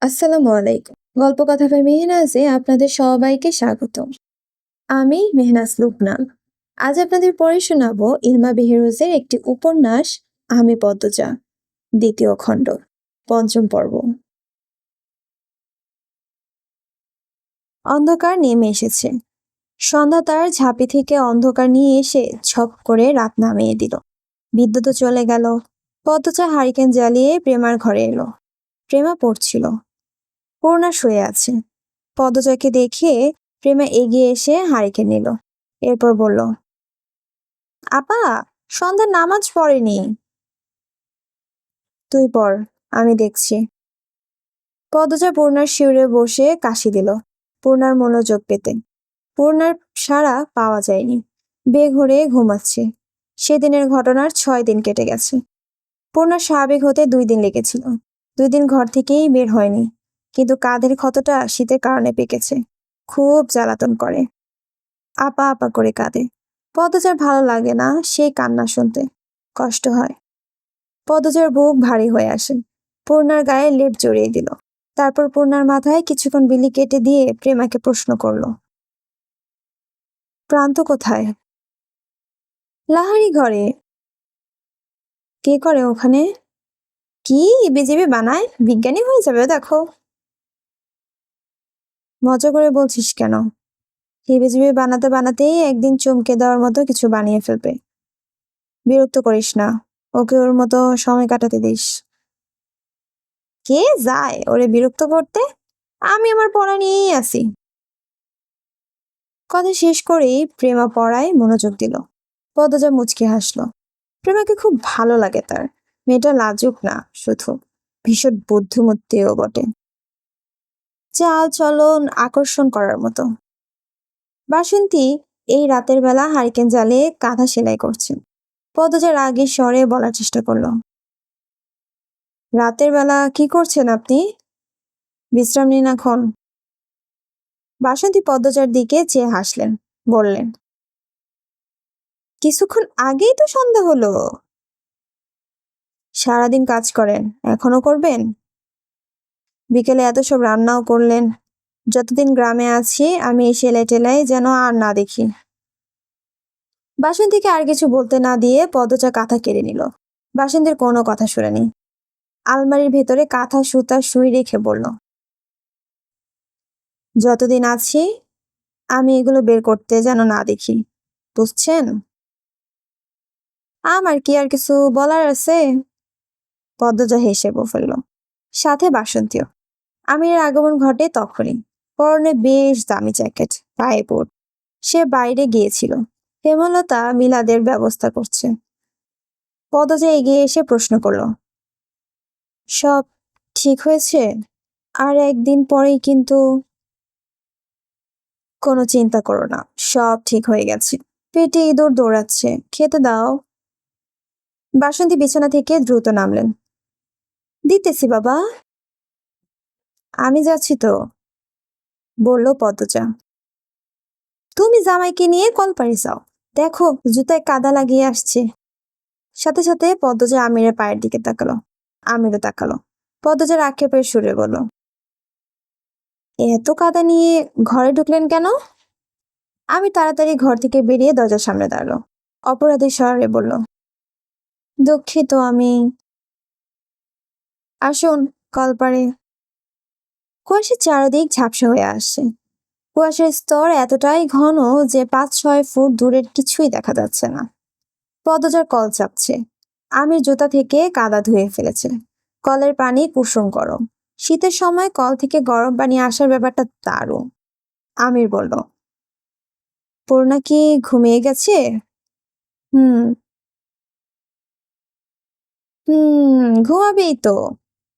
আসসালামু আলাইকুম। গল্পকথা বাই মেহনাজে আপনাদের সবাইকে স্বাগত। আমি মেহনাজ লুবনা। আজ আপনাদের পড়ে শোনাবো ইলমা বেহেরোজের একটি উপন্যাস, আমি পদ্মজা, দ্বিতীয় খণ্ড, পঞ্চম পর্ব। অন্ধকার নেমে এসেছে। সন্ধ্যা তার ঝাঁপি থেকে অন্ধকার নিয়ে এসে ঝপ করে রাত নামিয়ে দিল। বিদ্যুৎও চলে গেল। পদ্মজা হারিকেন জ্বালিয়ে প্রেমার ঘরে এলো। প্রেমা পড়ছিল। পূর্ণা শুয়ে আছে। পদ্মজাকে দেখে প্রেমা এগিয়ে এসে হারিকেন নিল। এরপর বলল, আপা, সন্ধ্যার নামাজ পড়েনি। তুই পড়, আমি দেখছি। পদ্মজা পূর্ণার শিউরে বসে কাশি দিল, পূর্ণার মনোযোগ পেতে। পূর্ণার সাড়া পাওয়া যায়নি। বেঘোরে ঘুমাচ্ছে। সেদিনের ঘটনার 6 দিন কেটে গেছে। পূর্ণার স্বাভাবিক হতে 2 দিন লেগেছিল। 2 দিন ঘর থেকেই বের হয়নি। কিন্তু কাঁধের ক্ষতটা শীতের কারণে পেকেছে। খুব জ্বালাতন করে। আপা আপা করে কাঁদে। পদ্মজার ভালো লাগে না সেই কান্না শুনতে। কষ্ট হয়। পদ্মজার বুক ভারী হয়ে আসে। পূর্ণার গায়ে লেপ জড়িয়ে দিল। তারপর পূর্ণার মাথায় কিছুক্ষণ বিলি কেটে দিয়ে প্রেমাকে প্রশ্ন করলো, প্রান্ত কোথায়? লাহারি ঘরে। কে করে ওখানে? কি বিজেপি বানায়, বিজ্ঞানী হয়ে যাবে দেখো। মজা করে বলছিস কেন? হিবিজিবি বানাতে বানাতেই একদিন চমকে দেওয়ার মতো কিছু বানিয়ে ফেলবে। বিরক্ত করিস না, ওকে ওর মতো সময় কাটাতে দিস। কে যায় ওরে বিরক্ত করতে? আমি আমার পড়া নিয়েই আছি। কথা শেষ করেই প্রেমা পড়ায় মনোযোগ দিল। পদ্মজা মুচকি হাসলো। প্রেমাকে খুব ভালো লাগে তার। মেয়েটা লাজুক না শুধু, ভীষণ বুদ্ধিমত্তিও বটে। চাল চলন আকর্ষণ করার মতো। বাসন্তী এই রাতের বেলা হারিকেন জ্বালিয়ে কাঁথা সেলাই করছে। পদ্মজা রাগের স্বরে বলার চেষ্টা করলো, রাতের বেলা কি করছেন আপনি? বিশ্রাম নিন এখন। বাসন্তী পদ্মজার দিকে চেয়ে হাসলেন, বললেন, কিছুক্ষণ আগেই তো সন্ধ্যা হলো। সারাদিন কাজ করেন, এখনো করবেন? বিকেলে এত সব রান্নাও করলেন। যতদিন গ্রামে আছি আমি এই সেলাই টেলাই যেন আর না দেখি। বাসন্তীকে আর কিছু বলতে না দিয়ে পদ্মজা কাঁথা কেড়ে নিল। বাসন্তীর কোনো কথা শুনেনি। আলমারির ভেতরে কাঁথা সুতা সুই রেখে বলল, যতদিন আছি আমি এগুলো বের করতে যেন না দেখি, বুঝছেন? আমার কি আর কিছু বলার আছে? পদ্মজা হেসে ফেলল, সাথে বাসন্তীও। আমিরের আগমন ঘটে তখনই। পরনে বেশ দামি জ্যাকেট, পায়ে বুট। সে বাইরে গিয়েছিল। হেমলতা মিলাদের ব্যবস্থা করছে। পদ্মজা এগিয়ে এসে প্রশ্ন করল, সব ঠিক হয়েছে? আর একদিন পরেই কিন্তু। কোনো চিন্তা করো না, সব ঠিক হয়ে গেছে। পেটে ইঁদুর দৌড়াচ্ছে, খেতে দাও। বাসন্তী বিছানা থেকে দ্রুত নামলেন। দিতেছি বাবা। আমি যাচ্ছি তো, বলল পদ্মজা। তুমি জামাইকে নিয়ে কলপাড়ে যাও, দেখো জুতায় কাদা লাগিয়ে আসছে। সাথে সাথে পদ্মজা আমিরের পায়ের দিকে তাকালো। আমিরও তাকালো। পদ্মজার আক্ষেপের সুরে বলল, এত কাদা নিয়ে ঘরে ঢুকলেন কেন? আমি তাড়াতাড়ি ঘর থেকে বেরিয়ে দরজার সামনে দাঁড়ালো। অপরাধী স্বরে বলল, দুঃখিত আমি। আসুন কলপাড়ে। কুয়াশার চারদিক ঝাপসা হয়ে আসছে। কুয়াশার স্তর এতটাই ঘন যে 5-6 ফুট দূরের কিছুই দেখা যাচ্ছে না। পদ্মজার কল চাপছে। আমির জুতা থেকে কাদা ধুয়ে ফেলেছে। কলের পানি কুসুম গরম। শীতের সময় কল থেকে গরম পানি আসার ব্যাপারটা দারুণ। আমির বলল, পূর্ণা কি ঘুমিয়ে গেছে? হুম ঘুমাবেই তো।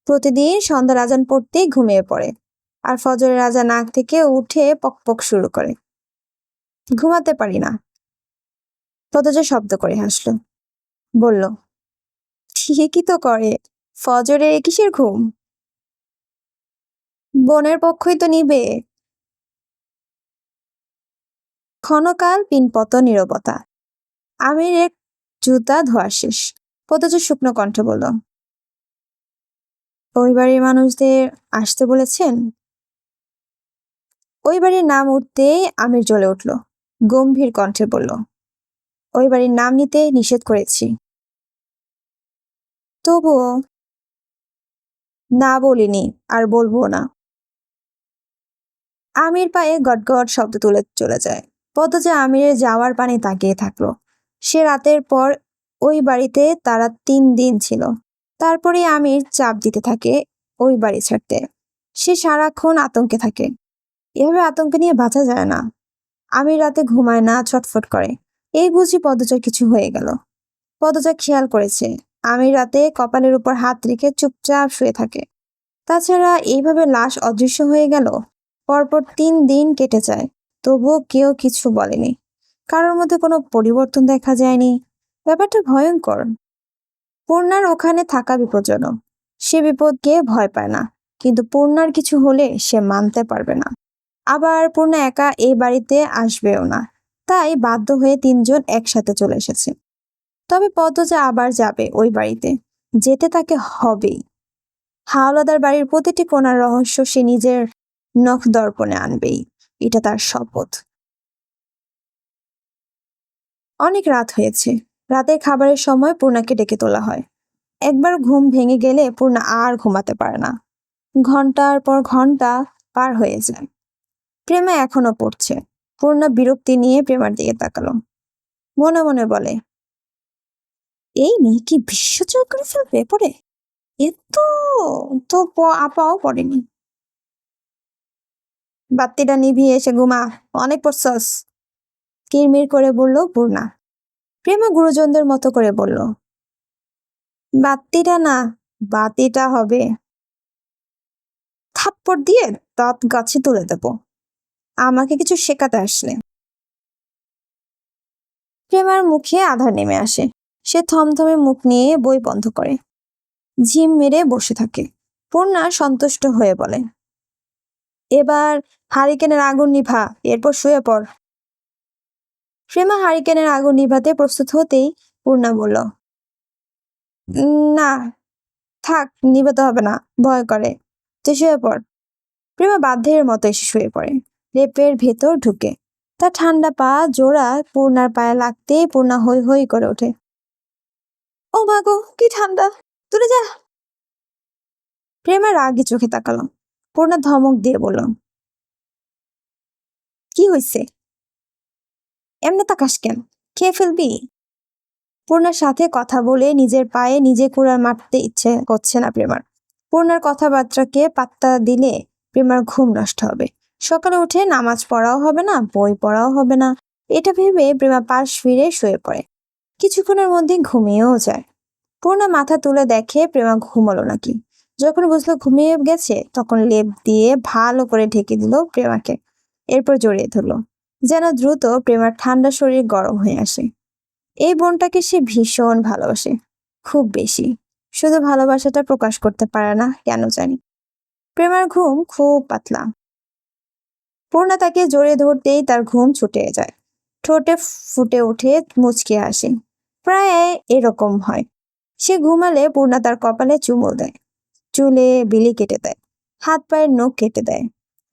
প্রতিদিন সন্ধ্যার আজান পড়তেই ঘুমিয়ে পড়ে। আর ফজরের আজান নাক থেকে উঠে পকপক শুরু করে। ঘুমাতে পারি না। পদ্মজা শব্দ করে হাসলো। বলল, ঠিকই তো করে। ফজরে কিসের ঘুম? বোনের পক্ষই তো নিবে। ক্ষণকাল পিনপত নীরবতা। আমিরের জুতা ধোয়া শেষ। পদ্মজা শুকনো কণ্ঠে বলল, ওই বাড়ির মানুষদের আসতে বলেছেন? ওই বাড়ির নাম উঠতেই আমির জ্বলে উঠল, গম্ভীর কণ্ঠে বলল, ওই বাড়ির নাম নিতে নিষেধ করেছি। তবুও। না বলিনি, আর বলবো না। আমির পায়ে গটগট শব্দ তুলে চলে যায়। পদ্মজা আমিরের যাওয়ার পানে তাকিয়ে থাকলো। সে রাতের পর ওই বাড়িতে তারা 3 দিন ছিল। তারপরে আমির চাপ দিতে থাকে ওই বাড়ি ছাড়তে। সে সারাক্ষণ আতঙ্কে থাকে। এভাবে আতঙ্ক নিয়ে বাঁচা যায় না। আমির রাতে ঘুমায় না, ছটফট করে। এই বুঝি পদ্মজার কিছু হয়ে গেল। পদ্মজা খেয়াল করেছে আমির রাতে কপালের উপর হাত রেখে চুপচাপ শুয়ে থাকে। তাছাড়া এইভাবে লাশ অদৃশ্য হয়ে গেল। পরপর 3 দিন কেটে যায়, তবুও কেউ কিছু বলেনি। কারোর মধ্যে কোনো পরিবর্তন দেখা যায়নি। ব্যাপারটা ভয়ঙ্কর। পূর্ণার ওখানে থাকা বিপজ্জনক। সে বিপদকে ভয় পায় না, কিন্তু পূর্ণার কিছু হলে সে মানতে পারবে না। আবার পূর্ণা একা এই বাড়িতে আসবেও না। তাই বাধ্য হয়ে 3জন একসাথে চলে এসেছে। তবে পদ্মজা আবার যাবে ওই বাড়িতে, যেতে তাকে হবেই। হাওলাদার বাড়ির প্রতিটি কোণার রহস্য সে নিজের নখ দর্পণে আনবেই, এটা তার শপথ। অনেক রাত হয়েছে। রাতের খাবারের সময় পূর্ণাকে ডেকে তোলা হয়। একবার ঘুম ভেঙে গেলে পূর্ণা আর ঘুমাতে পারে না। ঘন্টার পর ঘন্টা পার হয়ে যায়। প্রেমা এখনো পড়ছে। পূর্ণা বিরক্তি নিয়ে প্রেমার দিকে তাকালো। মনে মনে বলে, এই মেয়ে কি বিশ্বজয় করে ফেলবে পড়ে? এত তো আপাও পড়েনি। বাত্তিটা নিভিয়ে এসে ঘুমা, অনেক পড়ছস, কিরমির করে বলল পূর্ণা। প্রেমা গুরুজনদের মতো করে বলল, বাত্তিটা না, বাতিটা হবে। থাপ্পড় দিয়ে দাঁত গাছে তুলে দেব, আমাকে কিছু শেখাতে আসলে। প্রেমার মুখে আধার নেমে আসে। সে থমথমে মুখ নিয়ে বই বন্ধ করে ঝিম মেরে বসে থাকে। পূর্ণা সন্তুষ্ট হয়ে বলে, এবার হারিকেনের আগুন নিভা, এরপর শুয়ে পড়। প্রেমা হারিকেনের আগুন নিভাতে প্রস্তুত হতেই পূর্ণা বলল, না থাক, নিভাতে হবে না, ভয় করে, তুই শুয়ে পড়। প্রেমা বাধ্যের মতো এসে শুয়ে পড়ে, লেপের ভেতর ঢুকে। তার ঠান্ডা পা জোড়া পূর্ণার পায়ে লাগতেই পূর্ণা হৈ হৈ করে ওঠে। ও মা গো, কি ঠান্ডা, তুলে যা। প্রেমা রাগে চোখে তাকালো। পূর্ণা ধমক দিয়ে বলল, কি হয়েছে? এমনি তাকাস কেন, খেয়ে ফেলবি? পূর্ণার সাথে কথা বলে নিজের পায়ে নিজে কুড়াল মারতে ইচ্ছে করছে না প্রেমার। পূর্ণার কথাবার্তাকে পাত্তা দিলে প্রেমার ঘুম নষ্ট হবে। সকালে উঠে নামাজ পড়াও হবে না, বই পড়াও হবে না। এটা ভেবে প্রেমা পাশ ফিরে শুয়ে পড়ে। কিছুক্ষণের মধ্যে ঘুমিয়েও যায়। পূর্ণা মাথা তুলে দেখে প্রেমা ঘুমালো নাকি। যখন বুঝলো ঘুমিয়ে গেছে, তখন লেপ দিয়ে ভালো করে ঢেকে দিল প্রেমাকে। এরপর জড়িয়ে ধরলো, যেন দ্রুত প্রেমার ঠান্ডা শরীর গরম হয়ে আসে। এই বোনটাকে সে ভীষণ ভালোবাসে, খুব বেশি। শুধু ভালোবাসাটা প্রকাশ করতে পারে না কেন জানি। প্রেমার ঘুম খুব পাতলা। পূর্ণা তাকে জড়িয়ে ধরতেই তার ঘুম ছুটে যায়। ঠোঁটে ফুটে উঠে মুচকে আসে, প্রায় এরকম হয়। সে ঘুমালে পূর্ণা তার কপালে চুমু দেয়, চুলে বিলি কেটে দেয়, হাত পায়ের নখ কেটে দেয়।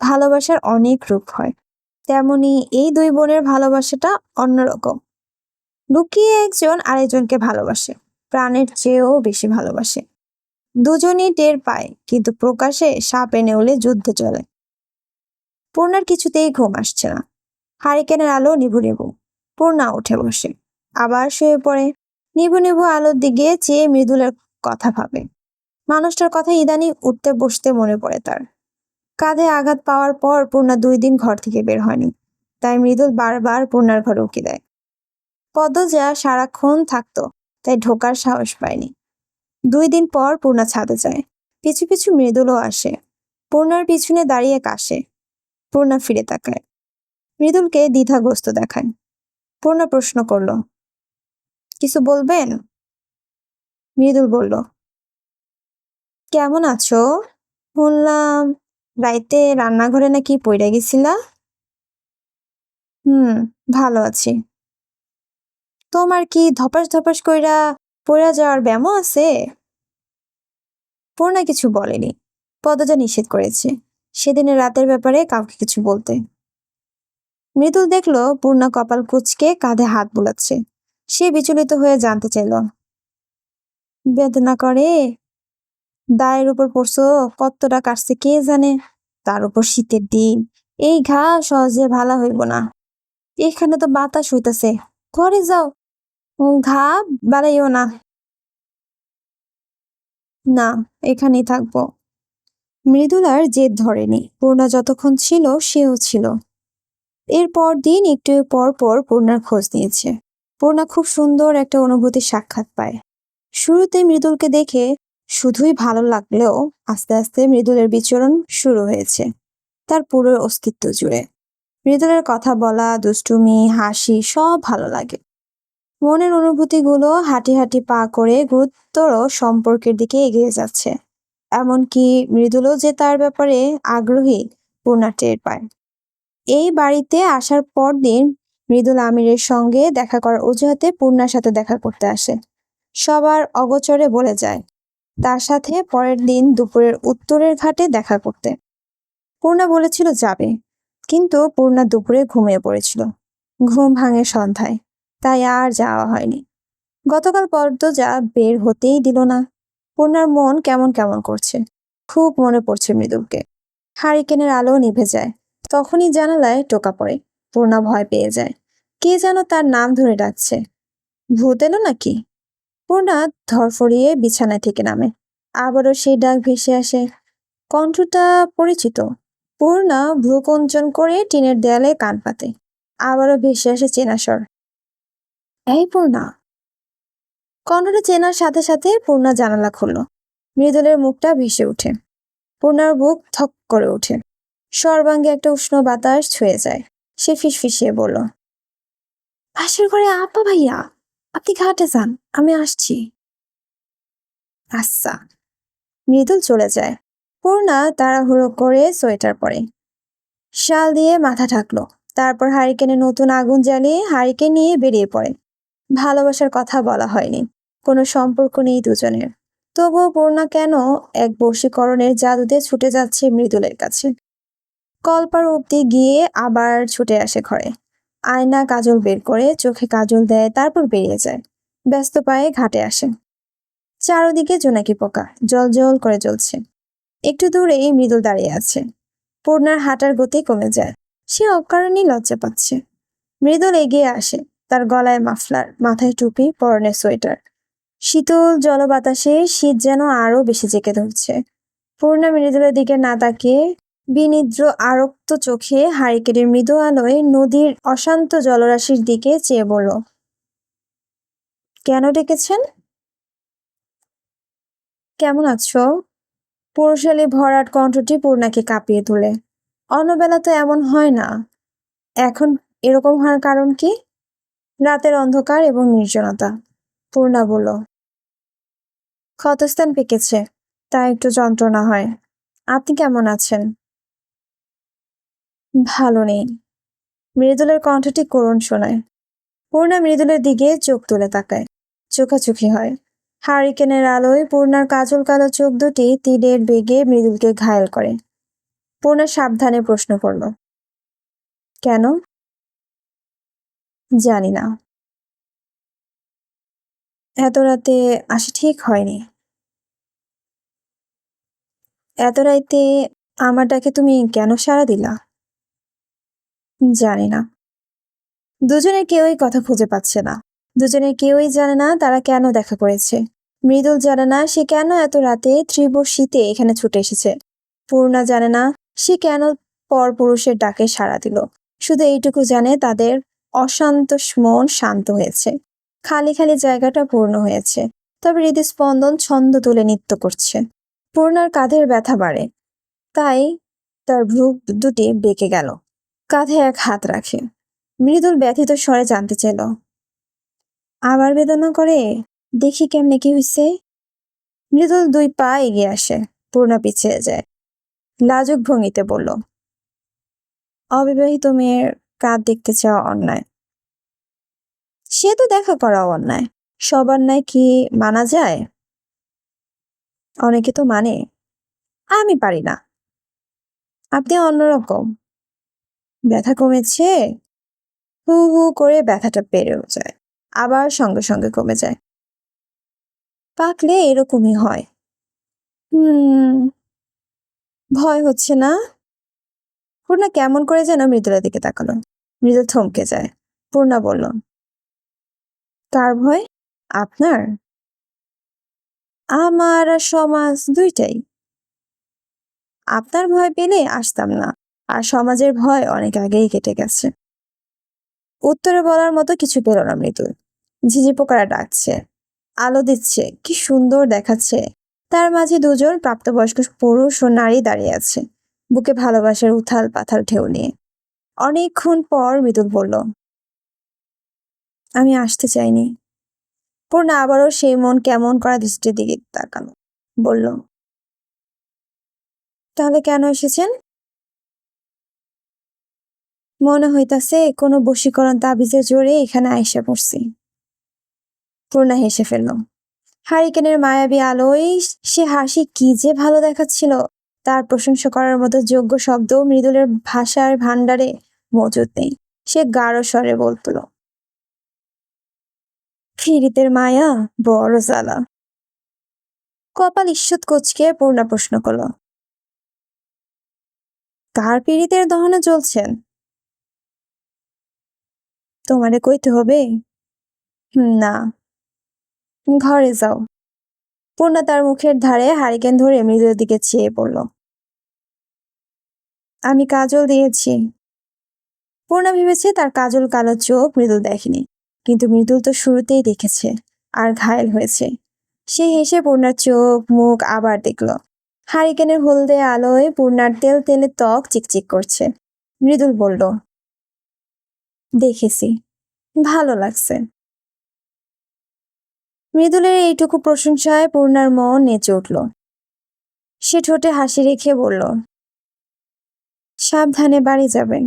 ভালোবাসার অনেক রূপ হয়, তেমনি এই দুই বোনের ভালোবাসাটা অন্যরকম। লুকিয়ে একজন আরেকজনকে ভালোবাসে, প্রাণের চেয়েও বেশি ভালোবাসে। দুজনই টের পায়, কিন্তু প্রকাশে সাপে নেউলে যুদ্ধ চলে। পূর্ণার কিছুতেই ঘুম আসছে না। হারিকেনের আলো নিভু নিভু। পূর্ণা উঠে বসে, আবার শুয়ে পড়ে। নিভু নিভু আলোর দিকে চেয়ে মৃদুলের কথা ভাবে। মানুষটার কথা ইদানিং উঠতে বসতে মনে পড়ে তার। কাঁধে আঘাত পাওয়ার পর পূর্ণা 2 দিন ঘর থেকে বের হয়নি, তাই মৃদুল বারবার পূর্ণার ঘরে উকি দেয়। পদ্মজা সারাক্ষণ থাকতো, তাই ঢোকার সাহস পায়নি। 2 দিন পর পূর্ণা ছাদে যায়। পিছু পিছু মৃদুলও আসে। পূর্ণার পিছনে দাঁড়িয়ে কাশে। পূর্ণা ফিরে তাকায়, মৃদুলকে দ্বিধাগ্রস্ত দেখায়। পূর্ণা প্রশ্ন করল, কিছু বলবেন? মৃদুল বলল, কেমন আছো? শুনলাম রাইতে রান্নাঘরে নাকি পইড়া গেছিলা। হুম, ভালো আছি। তোমার কি ধপাস ধপাস কইরা পইড়া যাওয়ার ব্যামো আছে? পূর্ণা কিছু বলেনি। পদজা নিষেধ করেছে সেদিনের রাতের ব্যাপারে কাউকে কিছু বলতে। মৃদুল দেখলো পূর্ণা কপাল কুঁচকে কাঁধে হাত বুলাচ্ছে। সে বিচলিত হয়ে জানতে চাইল, বেদনা করে? দায়ের উপর পড়ছো, কতটা কাটছে কে জানে। তার উপর শীতের দিন, এই ঘা সহজে ভালো হইব না। এখানে তো বাতাস হইতাছে, ঘরে যাও, ঘা বাড়াইও না। না, এখানেই থাকবো। মৃদুলার জেদ ধরেনি। পূর্ণা যতক্ষণ ছিল সেও ছিল। এরপর দিন একটু পর পর পূর্ণার খোঁজ নিয়েছে। পূর্ণা খুব সুন্দর একটা অনুভূতির সাক্ষাৎ পায়। শুরুতে মৃদুলকে দেখে শুধুই ভালো লাগলেও আস্তে আস্তে মৃদুলের বিচরণ শুরু হয়েছে তার পুরো অস্তিত্ব জুড়ে। মৃদুলের কথা বলা, দুষ্টুমি, হাসি সব ভালো লাগে। মনের অনুভূতিগুলো হাঁটি হাঁটি পা করে গুরুতর সম্পর্কের দিকে এগিয়ে যাচ্ছে। এমনকি মৃদুলও যে তার ব্যাপারে আগ্রহী পূর্ণা টের পায়। এই বাড়িতে আসার পর দিন মৃদুল আমিরের সঙ্গে দেখা করার অজুহাতে পূর্ণার সাথে দেখা করতে আসে। সবার অগোচরে বলে যায় তার সাথে পরের দিন দুপুরের উত্তরের ঘাটে দেখা করতে। পূর্ণা বলেছিল যাবে, কিন্তু পূর্ণা দুপুরে ঘুমিয়ে পড়েছিল। ঘুম ভাঙে সন্ধ্যায়, তাই আর যাওয়া হয়নি। গতকাল পদ্মজা বের হতেই দিল না। পূর্ণার মন কেমন কেমন করছে। খুব মনে পড়ছে মৃদুলকে। হারিকেনের আলো নিভে যায়, তখনই জানালায় টোকা পড়ে। পূর্ণা ভয় পেয়ে যায়। কে যেন তার নাম ধরে ডাকছে। ভূত এলো নাকি? পূর্ণা ধরফরিয়ে বিছানায় থেকে নামে। আবারও সেই ডাক ভেসে আসে। কণ্ঠটা পরিচিত। পূর্ণা ভ্রুকুঞ্চন করে টিনের দেয়ালে কান পাতে। আবারও ভেসে আসে চেনা স্বর, এই পূর্ণা। কণ্ঠটা চেনার সাথে সাথে পূর্ণা জানালা খুলল। মৃদুলের মুখটা ভেসে ওঠে। পূর্ণার বুক থক করে ওঠে। সর্বাঙ্গে একটা উষ্ণ বাতাস ছুঁয়ে যায়। সে ফিসফিসিয়ে বলল, পাশের ঘরে আপা ভাইয়া, আপনি ঘাটে যান, আমি আসছি। আচ্ছা। মৃদুল চলে যায়। পূর্ণা তাড়াহুড়ো করে সোয়েটার পরে, শাল দিয়ে মাথা ঢাকলো। তারপর হারিকেনে নতুন আগুন জ্বালিয়ে হারিকেন নিয়ে বেরিয়ে পড়ে। ভালোবাসার কথা বলা হয়নি, কোনো সম্পর্ক নেই দুজনের। তবুও পূর্ণা কেন এক বশীকরণের জাদুতে ছুটে যাচ্ছে মৃদুলের কাছে। কলপার অব্দি গিয়ে আবার ছুটে আসে ঘরে। আয়না কাজল বের করে চোখে কাজল দেয়, তারপর বেরিয়ে যায়। ব্যস্ত পায়ে ঘাটে আসে। চারদিকে জোনাকি পোকা জল জল করে জ্বলছে। একটু দূরেই মৃদুল দাঁড়িয়ে আছে। পূর্ণার হাঁটার গতি কমে যায়। সে অকারণেই লজ্জা পাচ্ছে। মৃদুল এগিয়ে আসে। তার গলায় মাফলার, মাথায় টুপি, পরনে সোয়েটার। শীতল জলবাতাসে শীত যেন আরো বেশি জেঁকে ধরছে। পূর্ণা মৃদুলের দিকে না তাকিয়ে বিনিদ্র আরক্ত চোখে হারিকেনের মৃদু আলোয় নদীর অশান্ত জলরাশির দিকে চেয়ে বলল, কেন ডেকেছেন? কেমন আছো? পুরুষালী ভরাট কণ্ঠটি পূর্ণাকে কাঁপিয়ে তোলে। অন্যবেলা তো এমন হয় না, এখন এরকম হওয়ার কারণ কি? রাতের অন্ধকার এবং নির্জনতা। পূর্ণা বলল, ক্ষতস্থান পেকেছে, তাই একটু যন্ত্রণা হয়। আপনি কেমন আছেন? ভালো নেই। মৃদুলের কণ্ঠটি করুণ শোনায়। পূর্ণা মৃদুলের দিকে চোখ তুলে তাকায়। চোখাচোখি হয়। হারিকেনের আলোয় পূর্ণার কাজল কালো চোখ দুটি তীরের বেগে মৃদুলকে ঘায়েল করে। পূর্ণা সাবধানে প্রশ্ন করল, কেন? জানি না। এত রাতে আসা ঠিক হয়নি। এত রাইতে আমার ডাকে তুমি কেন সাড়া দিলা? জানি না। দুজনের কেউই কথা খুঁজে পাচ্ছে না। দুজনের কেউই জানে না তারা কেন দেখা করেছে। মৃদুল জানে না সে কেন এত রাতে তীব্র শীতে এখানে ছুটে এসেছে। পূর্ণা জানে না সে কেন পরপুরুষের ডাকে সাড়া দিল। শুধু এইটুকু জানে তাদের অশান্ত মন শান্ত হয়েছে। খালি খালি জায়গাটা পূর্ণ হয়েছে। তবে হৃদস্পন্দন ছন্দ তুলে নৃত্য করছে। পূর্ণার কাঁধের ব্যথা বাড়ে, তাই তার ভ্রু দুটি বেঁকে গেল। কাঁধে এক হাত রাখে। মৃদুল ব্যথিত স্বরে জানতে চাইল, আবার বেদনা করে? দেখি কেমনে কি হইছে। মৃদুল 2 পা এগিয়ে আসে। পূর্ণা পিছিয়ে যায়। লাজুক ভঙ্গিতে বলল, অবিবাহিত মেয়ের কাঁধ দেখতে চাওয়া অন্যায়। সে তো দেখা করা অন্যায়। সবার ন্যায় কি মানা যায়? অনেকে তো মানে, আমি পারি না, আপনি অন্যরকম। ব্যথা কমেছে? হু হু করে ব্যথাটা বেড়েও যায়, আবার সঙ্গে সঙ্গে কমে যায়। পাকলে এরকমই হয়। হুম। ভয় হচ্ছে না? পূর্ণা কেমন করে যেন মৃদুলের দিকে তাকালো। মৃদুল থমকে যায়। পূর্ণা বলল, কার ভয়? আপনার? আমার আর সমাজ দুইটাই। আপনার ভয় পেলে আসতাম না, আর সমাজের ভয় অনেক আগেই কেটে গেছে। উত্তরে বলার মতো কিছু পেল না মৃদুল। ঝিঝি পোকারা ডাকছে, আলো দিচ্ছে, কি সুন্দর দেখাচ্ছে। তার মাঝে দুজন প্রাপ্তবয়স্ক পুরুষ ও নারী দাঁড়িয়ে আছে, বুকে ভালোবাসার উথাল পাথাল ঢেউ নিয়ে। অনেকক্ষণ পর মৃদুল বলল, আমি আসতে চাইনি। পূর্ণা আবারও সেই মন কেমন করা দৃষ্টির দিকে তাকালো, বলল, তাহলে কেন এসেছেন? মনে হইতাছে কোনো বশীকরণ তাবিজের জোরে এখানে আইসা পড়ছি। পূর্ণা হেসে ফেলল। হারিকেনের মায়াবী আলোয় সে হাসি কি যে ভালো দেখাচ্ছিল, তার প্রশংসা করার মতো যোগ্য শব্দ মৃদুলের ভাষার ভাণ্ডারে মজুদ নেই। সে গাঢ় স্বরে বলল, ফিরিতের মায়া বড় জ্বালা। কপাল ঈষৎ কুঁচকে পূর্ণা প্রশ্ন করল, কার পীড়িতের দহনে চলছেন? তোমারে কইতে হবে? না, ঘরে যাও। পূর্ণা তার মুখের ধারে হারিকেন ধরে মৃদুলের দিকে চেয়ে পড়ল। আমি কাজল দিয়েছি। পূর্ণা ভেবেছে তার কাজল কালো চোখ মৃদুল দেখেনি, কিন্তু মৃদুল তো শুরুতেই দেখেছে আর ঘায়েল হয়েছে। সে হেসে পূর্ণার চোখ মুখ আবার দেখল। হারিকেনের হলদে আলোয় পূর্ণার তেল তেলে ত্বক চিকচিক করছে। মৃদুল বলল, দেখেছি, ভালো লাগছে। মৃদুলের এইটুকু প্রশংসায় পূর্ণার মন নেচে উঠল। সে ঠোঁটে হাসি রেখে বলল, সাবধানে বাড়ি যাবেন।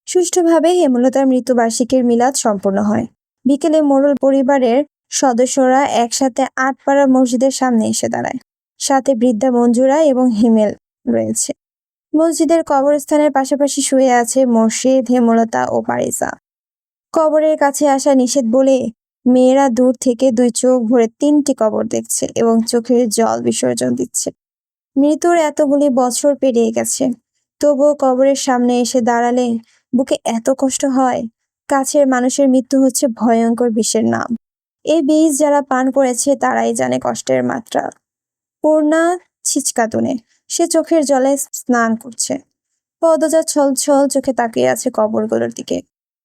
সুষ্ঠুভাবে হেমলতার মৃত্যুবার্ষিকীর মিলাদ সম্পন্ন হয়। বিকেলে মোড়ল পরিবারের সদস্যরা একসাথে আটপাড়া মসজিদের সামনে এসে দাঁড়ায়। সাথে বৃদ্ধা মঞ্জুরা এবং হিমেল রয়েছে। মসজিদের কবরস্থানের পাশাপাশি শুয়ে আছে মোর্শেদ, হেমলতা ও পারিজা। কবরের কাছে আসা নিষেধ বলে মেয়েরা দূর থেকে দুই চোখ ভরে 3টি কবর দেখছে এবং চোখের জল বিসর্জন দিচ্ছে। মৃত্যুর এতগুলি বছর পেরিয়ে গেছে, তবুও কবরের সামনে এসে দাঁড়ালে বুকে এত কষ্ট হয়। কাছের মানুষের মৃত্যু হচ্ছে ভয়ঙ্কর বিষের নাম। এই বীজ যারা পান করেছে তারাই জানে কষ্টের মাত্রা। পূর্ণা ছিচকাতুনে সে চোখের জলে স্নান করছে। পদজা ছল ছল চোখে তাকিয়ে আছে কবরগুলোর দিকে।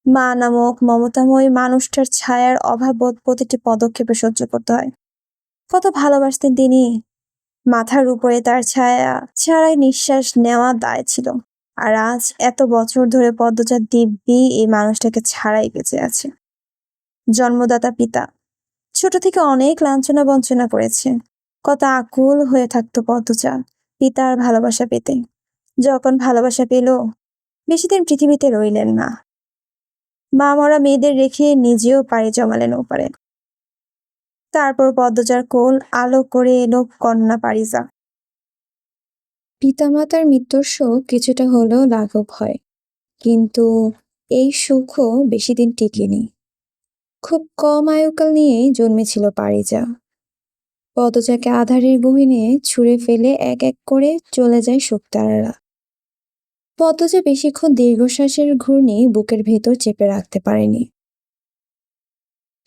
মা নামক মমতাময়ী মানুষটার ছায়ার অভাববোধ প্রতিটি পদক্ষেপে সহ্য করতে হয়। কত ভালোবাসতেন তিনি। মাথার উপরে তার ছায়া ছাড়াই নিঃশ্বাস নেওয়া দায় ছিল। আর আজ এত বছর ধরে পদ্মজার দিব্যি এই মানুষটাকে ছাড়াই বেঁচে আছে। জন্মদাতা পিতা ছোট থেকে অনেক লাঞ্ছনা বঞ্চনা করেছে। কত আকুল হয়ে থাকতো পদ্মজা পিতার ভালোবাসা পেতে। যখন ভালোবাসা পেল, বেশি দিন পৃথিবীতে রইলেন না। মা মরা মেয়েদের রেখে নিজেও পাড়ি জমালেন ওপারে। তারপর পদ্মজার কোল আলো করে এলো কন্যা পারিজা। পিতামাতার মৃত্যুর শোক কিছুটা হলেও লাঘব হয়, কিন্তু এই সুখও বেশি দিন টিকেনি। খুব কম আয়ুকাল নিয়েই জন্মেছিল পারিজা। পদজাকে আধারের গহীনে ছুঁড়ে ফেলে এক এক করে চলে যায় শুকতারারা। পদজা বেশিক্ষণ দীর্ঘশ্বাসের ঘূর্ণি বুকের ভেতর চেপে রাখতে পারেনি।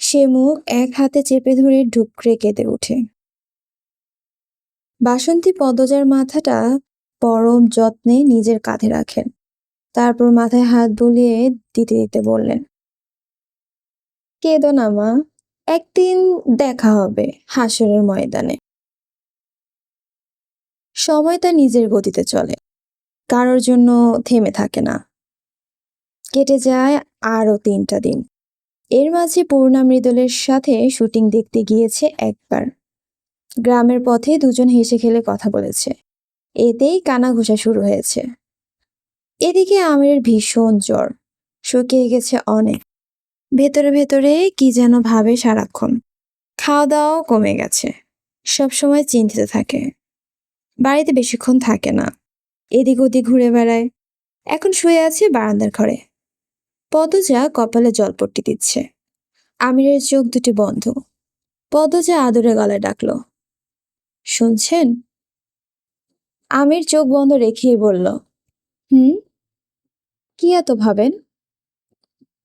সে মুখ এক হাতে চেপে ধরে ঢুকরে কেঁদে ওঠে। বাসন্তী পদজার মাথাটা পরম যত্নে নিজের কাঁধে রাখেন, তারপর মাথায় হাত বুলিয়ে দিতে দিতে বললেন, কেঁদো না মা, একদিন দেখা হবে হাসরের ময়দানে। সময় তার নিজের গতিতে চলে, কারোর জন্য থেমে থাকে না। কেটে যায় আরো 3টা দিন। এর মাঝে পূর্ণা মৃদুলের সাথে শুটিং দেখতে গিয়েছে একবার। গ্রামের পথে দুজন হেসে খেলে কথা বলেছে, এতেই কানাঘুষা শুরু হয়েছে। এদিকে আমিরের ভীষণ জ্বর, শুকিয়ে গেছে অনেক। ভেতরে ভেতরে কি যেন ভাবে সারাক্ষণ। খাওয়া দাওয়াও কমে গেছে, সবসময় চিন্তিত থাকে, বাড়িতে বেশিক্ষণ থাকে না, এদিক ওদিক ঘুরে বেড়ায়। এখন শুয়ে আছে বারান্দার ঘরে। পদজা কপালে জলপট্টি দিচ্ছে। আমিরের চোখ দুটি বন্ধ। পদজা আদরে গলায় ডাকলো, শুনছেন? আমির চোখ বন্ধ রেখেই বলল, হুম। কি এত ভাবেন?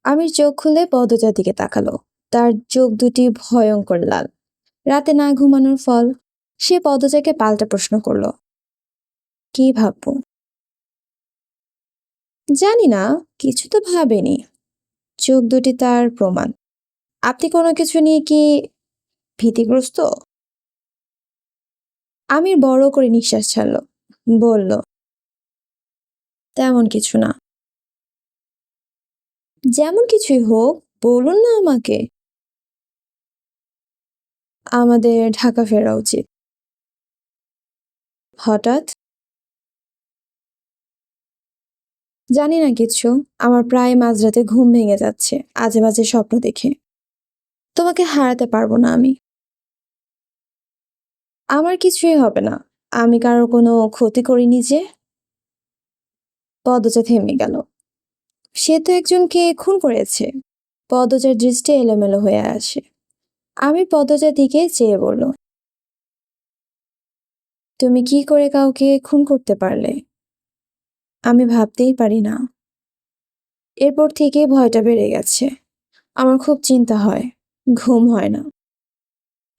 আমির চোখ খুলে পদজার দিকে তাকালো। তার চোখ দুটি ভয়ঙ্কর লাল। রাতে না ঘুমানোর ফল। সে পদজাকে পাল্টা প্রশ্ন করলো, কি ভাববো? জানি না, কিছু তো ভাবেনি। চোখ দুটি তার প্রমাণ। আপনি কোনো কিছু নিয়ে কি ভীতিগ্রস্ত? আমির বড় করে নিঃশ্বাস ছাড়লো, বলল, তেমন কিছু না। যেমন কিছুই হোক, বলুন না আমাকে। আমাদের ঢাকা ফেরা উচিত। হঠাৎ? জানি না কিছু, আমার প্রায় মাঝরাতে ঘুম ভেঙে যাচ্ছে আজে বাজে স্বপ্ন দেখে। তোমাকে হারাতে পারবো না আমি। আমার কিছুই হবে না, আমি কারোর কোনো ক্ষতি করিনি যে। পদজা থেমে গেল। সে তো একজনকে খুন করেছে। পদজার দৃষ্টি এলোমেলো হয়ে আসে। আমি পদজার দিকে চেয়ে বলল, তুমি কি করে কাউকে খুন করতে পারলে? আমি ভাবতেই পারি না। এরপর থেকে ভয়টা বেড়ে গেছে। আমার খুব চিন্তা হয়, ঘুম হয় না।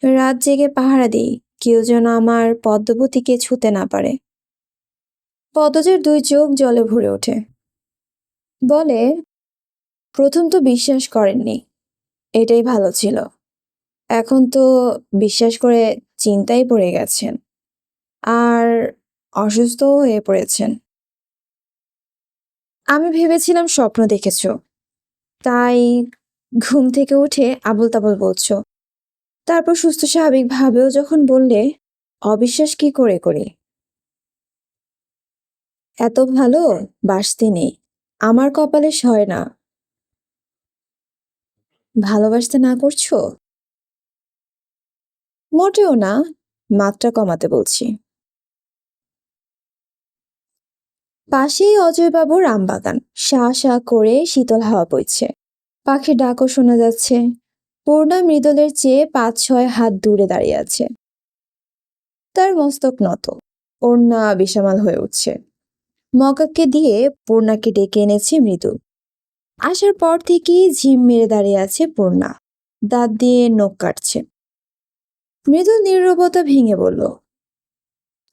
রাত জেগে পাহারা দিই, কেউ যেন আমার পদ্মবতীকে ছুতে না পারে। পদজার দুই চোখ জলে ভরে ওঠে। বলে, প্রথম তো বিশ্বাস করেননি, এটাই ভালো ছিল। এখন তো বিশ্বাস করে চিন্তায় পড়ে গেছেন, আর অসুস্থও হয়ে পড়েছেন। আমি ভেবেছিলাম স্বপ্ন দেখেছো, তাই ঘুম থেকে উঠে আবোল তাবোল বলছো। তারপর সুস্থ স্বাভাবিক ভাবেও যখন বললে, অবিশ্বাস কি করে করি? এত ভালো বাসতে নেই, আমার কপালে সয় না। ভালোবাসতে না করছো? মোটেও না, মাত্রা কমাতে বলছি। পাশেই অজয়বাবুর আমবাগান। শা শা করে শীতল হাওয়া বইছে। পাখির ডাকও শোনা যাচ্ছে। পূর্ণা মৃদলের চেয়ে ৫-৬ হাত দূরে দাঁড়িয়ে আছে। তার মস্তক নত, ওড়না বেসামাল হয়ে উঠছে। মগাকে দিয়ে পূর্ণাকে ডেকে এনেছে মৃদুল। আসার পর থেকেই ঝিম মেরে দাঁড়িয়ে আছে পূর্ণা, দাঁত দিয়ে নখ কাটছে। মৃদুল নীরবতা ভেঙে বলল,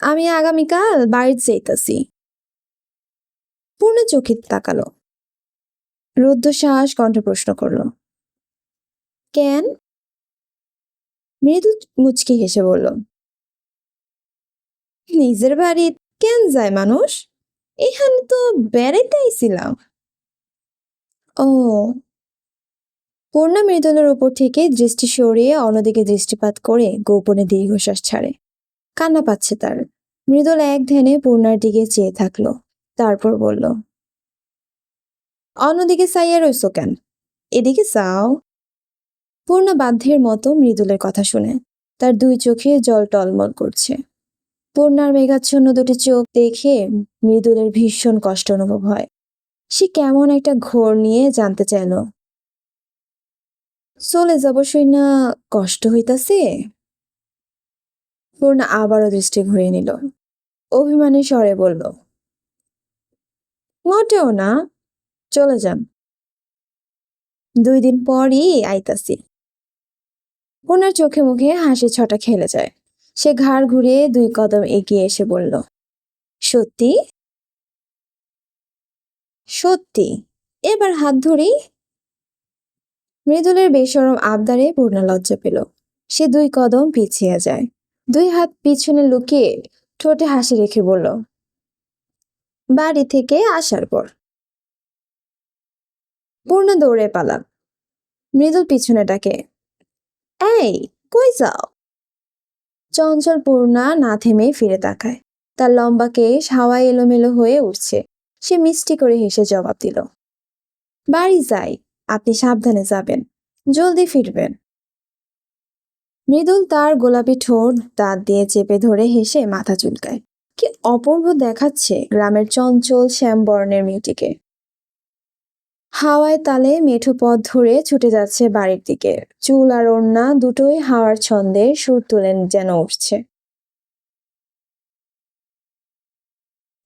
আমি আগামীকাল বাড়িতে যাইতাছি। পূর্ণা চোখে তাকালো। রুদ্ধশ্বাস কণ্ঠে প্রশ্ন করল, কেন? মৃদু মুচকি হেসে বলল, নিজের বাড়ি কেন যায় মানুষ? এখানে তো বেড়াইতে আইছিলাম। ও। পূর্ণা মৃদুলের উপর থেকে দৃষ্টি সরিয়ে অন্যদিকে দৃষ্টিপাত করে গোপনে দীর্ঘশ্বাস ছাড়ে। কান্না পাচ্ছে তার। মৃদুল এক ধ্যানে পূর্ণার দিকে চেয়ে থাকলো, তারপর বলল, অন্যদিকে চাইয়া রইছো কেন? এদিকে চাও। পূর্ণা বাধ্যের মতো মৃদুলের কথা শুনে। তার দুই চোখে জল টলমল করছে। পূর্ণার মেঘাচ্ছন্ন দুটি চোখ দেখে মৃদুলের ভীষণ কষ্ট অনুভব হয়। সে কেমন একটা ঘোর নিয়ে জানতে চাইল, চলে যাব শুই না কষ্ট হইতাছে? পূর্ণা আবারও দৃষ্টি ঘুরিয়ে নিল। অভিমানী স্বরে বলল, মোটেও না, চলে যান। 2 দিন পরই আইতাছি। পূর্ণার চোখে মুখে হাসি ছটা খেলে যায়। সে ঘাড় ঘুরিয়ে 2 কদম এগিয়ে এসে বলল, সত্যি? সত্যি, এবার হাত ধরি। মৃদুলের বেশরম আবদারে পূর্ণা লজ্জা পেল। সে 2 কদম পিছিয়ে যায়। 2 হাত পিছনে লুকিয়ে ঠোঁটে হাসি রেখে বলল, বাড়ি থেকে আসার পর। পূর্ণা দৌড়ে পালাম। মৃদুল পিছনে ডাকে, এই, কই যাও? চঞ্চল পূর্ণা না থেমে ফিরে তাকায়। তার লম্বা কেশ হাওয়ায় এলোমেলো হয়ে উঠছে। সে মিষ্টি করে হেসে জবাব দিল, বাড়ি যাই, আপনি সাবধানে যাবেন, জলদি ফিরবেন। মৃদুল তার গোলাপি ঠোঁট দাঁত দিয়ে চেপে ধরে হেসে মাথা চুলকায়। কি অপূর্ব দেখাচ্ছে গ্রামের চঞ্চল শ্যামবর্ণের মেয়েটিকে। হাওয়ায় তালে মেঠো পথ ধরে ছুটে যাচ্ছে বাড়ির দিকে। চুল আর ওড়না দুটোই হাওয়ার ছন্দে সুর তুলে যেন উঠছে।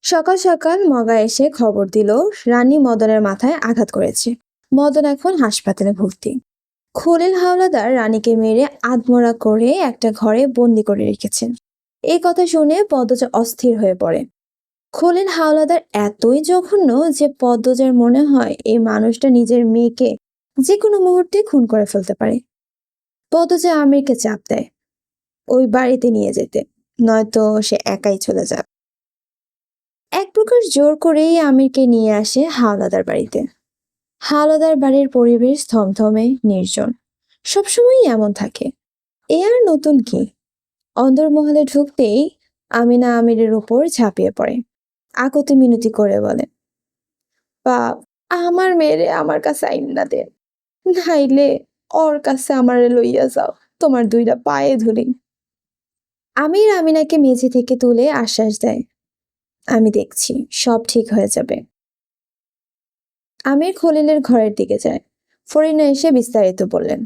সকাল সকাল মগা এসে খবর দিল রানী মদনের মাথায় আঘাত করেছে। মদন এখন হাসপাতালে ভর্তি। খলিল হাওলাদার রানীকে মেরে আধমরা করে একটা ঘরে বন্দি করে রেখেছেন। এই কথা শুনে পদ্মজা অস্থির হয়ে পড়ে। খলিল হাওলাদার এতই জঘন্য যে পদ্মজার মনে হয় এই মানুষটা নিজের মেয়েকে যে কোনো মুহূর্তে খুন করে ফেলতে পারে। পদ্মজা আমিরকে চাপ দেয় ওই বাড়িতে নিয়ে যেতে, নয়তো সে একাই চলে যাবে। এক প্রকার জোর করেই আমিরকে নিয়ে আসে হাওলাদার বাড়িতে। হাওলাদার বাড়ির পরিবেশ থমথমে নির্জন, সবসময়ই এমন থাকে। এ আর নতুন কি? অন্দরমহলে ঢুকতেই আমিনা আমিরের উপর ঝাঁপিয়ে পড়ে, আকুতি মিনতি করে বলে, বাপ, আমার মেয়েরে আমার কাছে আইনা দেন, নাইলে ওর কাছে আমারে লইয়া যাও, তোমার দুইটা পায়ে ধরি। আমির আমিনাকে মেঝে থেকে তুলে আশ্বাস দেয়, আমি দেখছি, সব ঠিক হয়ে যাবে। আমির খলিলের ঘরের দিকে যায়। ফরিনা এসে বিস্তারিত বললেন।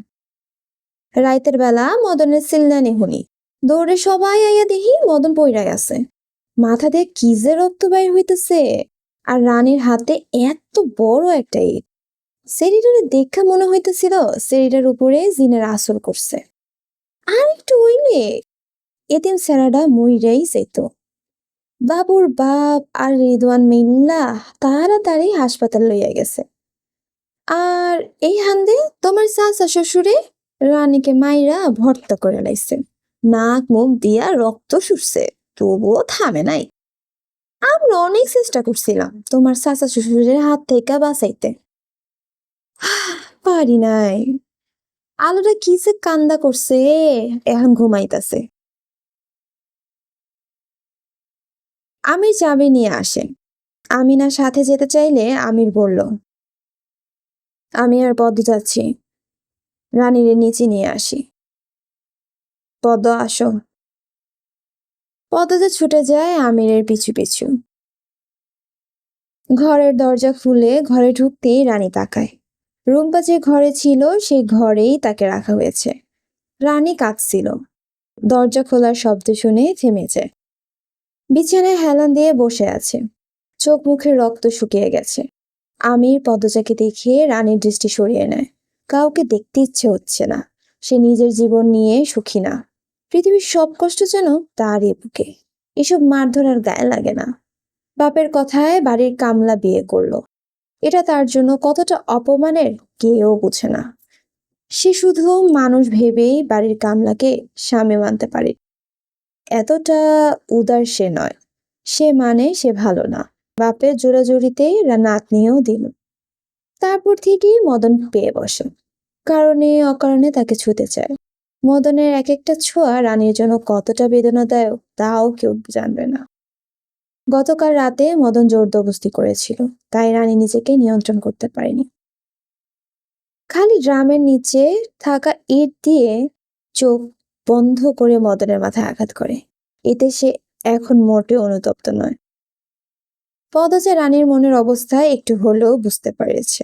রাইতের বেলা মদনের সিলদানি হুনি, দৌড়ে সবাই আইয়া দেখি মদন পইড়াই আছে। মাথা দিয়ে কি যে রক্ত বাইর হইতেছে, আর রানীর হাতে এত বড় একটা ইট। সেরিটারে দেখা মনে হইতেছিল সেরিটার উপরে জিনের আসর করছে। আর একটু হইলে এতিম সেরাডা মইরাই যেত। বাবুর বাপ আর রিদওয়ান মিল্লা তাড়াতাড়ি হাসপাতাল লইয়া গেছে। আর এই হান্দে তোমার চাচা শ্বশুরে রানীকে মাইরা ভর্তা করে লাইছে, নাক মুখ দিয়া রক্ত শুষছে, তবুও থামে নাই। আমরা অনেক চেষ্টা করছিলাম তোমার চাচা শ্বশুরের হাত থেকে বাঁচাইতে, পারি নাই। আলোটা কি যে কান্দা করছে, এখন ঘুমাইতাছে। আমির চাবি নিয়ে আসে। আমিনার সাথে যেতে চাইলে আমির বলল, আমি আর পদ্ম যাচ্ছি, রানীরে নিচে নিয়ে আসি। পদ্ম আসো। পদ্মজা ছুটে যায় আমিরের পিছু পিছু। ঘরের দরজা খুলে ঘরে ঢুকতেই রানী তাকায়। রুম্পা যে ঘরে ছিল সেই ঘরেই তাকে রাখা হয়েছে। রানী কাঁদছিল। দরজা খোলার শব্দ শুনে থেমে যায়। বিছানায় হেলান দিয়ে বসে আছে, চোখ মুখের রক্ত শুকিয়ে গেছে। আমির পদ্মজাকে দেখিয়ে রানীর দৃষ্টি সরিয়ে নেয়। কাউকে দেখতে ইচ্ছে হচ্ছে না। সে নিজের জীবন নিয়ে সুখী না। পৃথিবীর সব কষ্ট যেন তারই বুকে। এসব মারধর আর গায়ে লাগে না। বাপের কথায় বাড়ির কামলা বিয়ে করলো, এটা তার জন্য কতটা অপমানের কেউ বুঝে না। সে শুধু মানুষ ভেবেই বাড়ির কামলাকে স্বামী মানতে পারে। এতটা উদার সে নয়। সে মানে সে ভালো না। বাপের জোরাজুরিতেই নাতনিও দিল। তারপর থেকেই মদন পেয়ে বসে, কারণে অকারণে তাকে ছুঁতে চায়। মদনের এক একটা ছোঁয়া রানীর জন্য কতটা বেদনাদায়ক তাও কেউ জানবে না। গতকাল রাতে মদন জোরদবস্তি করেছিল, তাই রানী নিজেকে নিয়ন্ত্রণ করতে পারেনি। খালি ড্রামের নিচে থাকা ইট দিয়ে চোখ বন্ধ করে মদনের মাথায় আঘাত করে। এতে সে এখন মোটেও অনুতপ্ত নয়। পদ্মজা রানীর মনের অবস্থা একটু হলেও বুঝতে পেরেছে।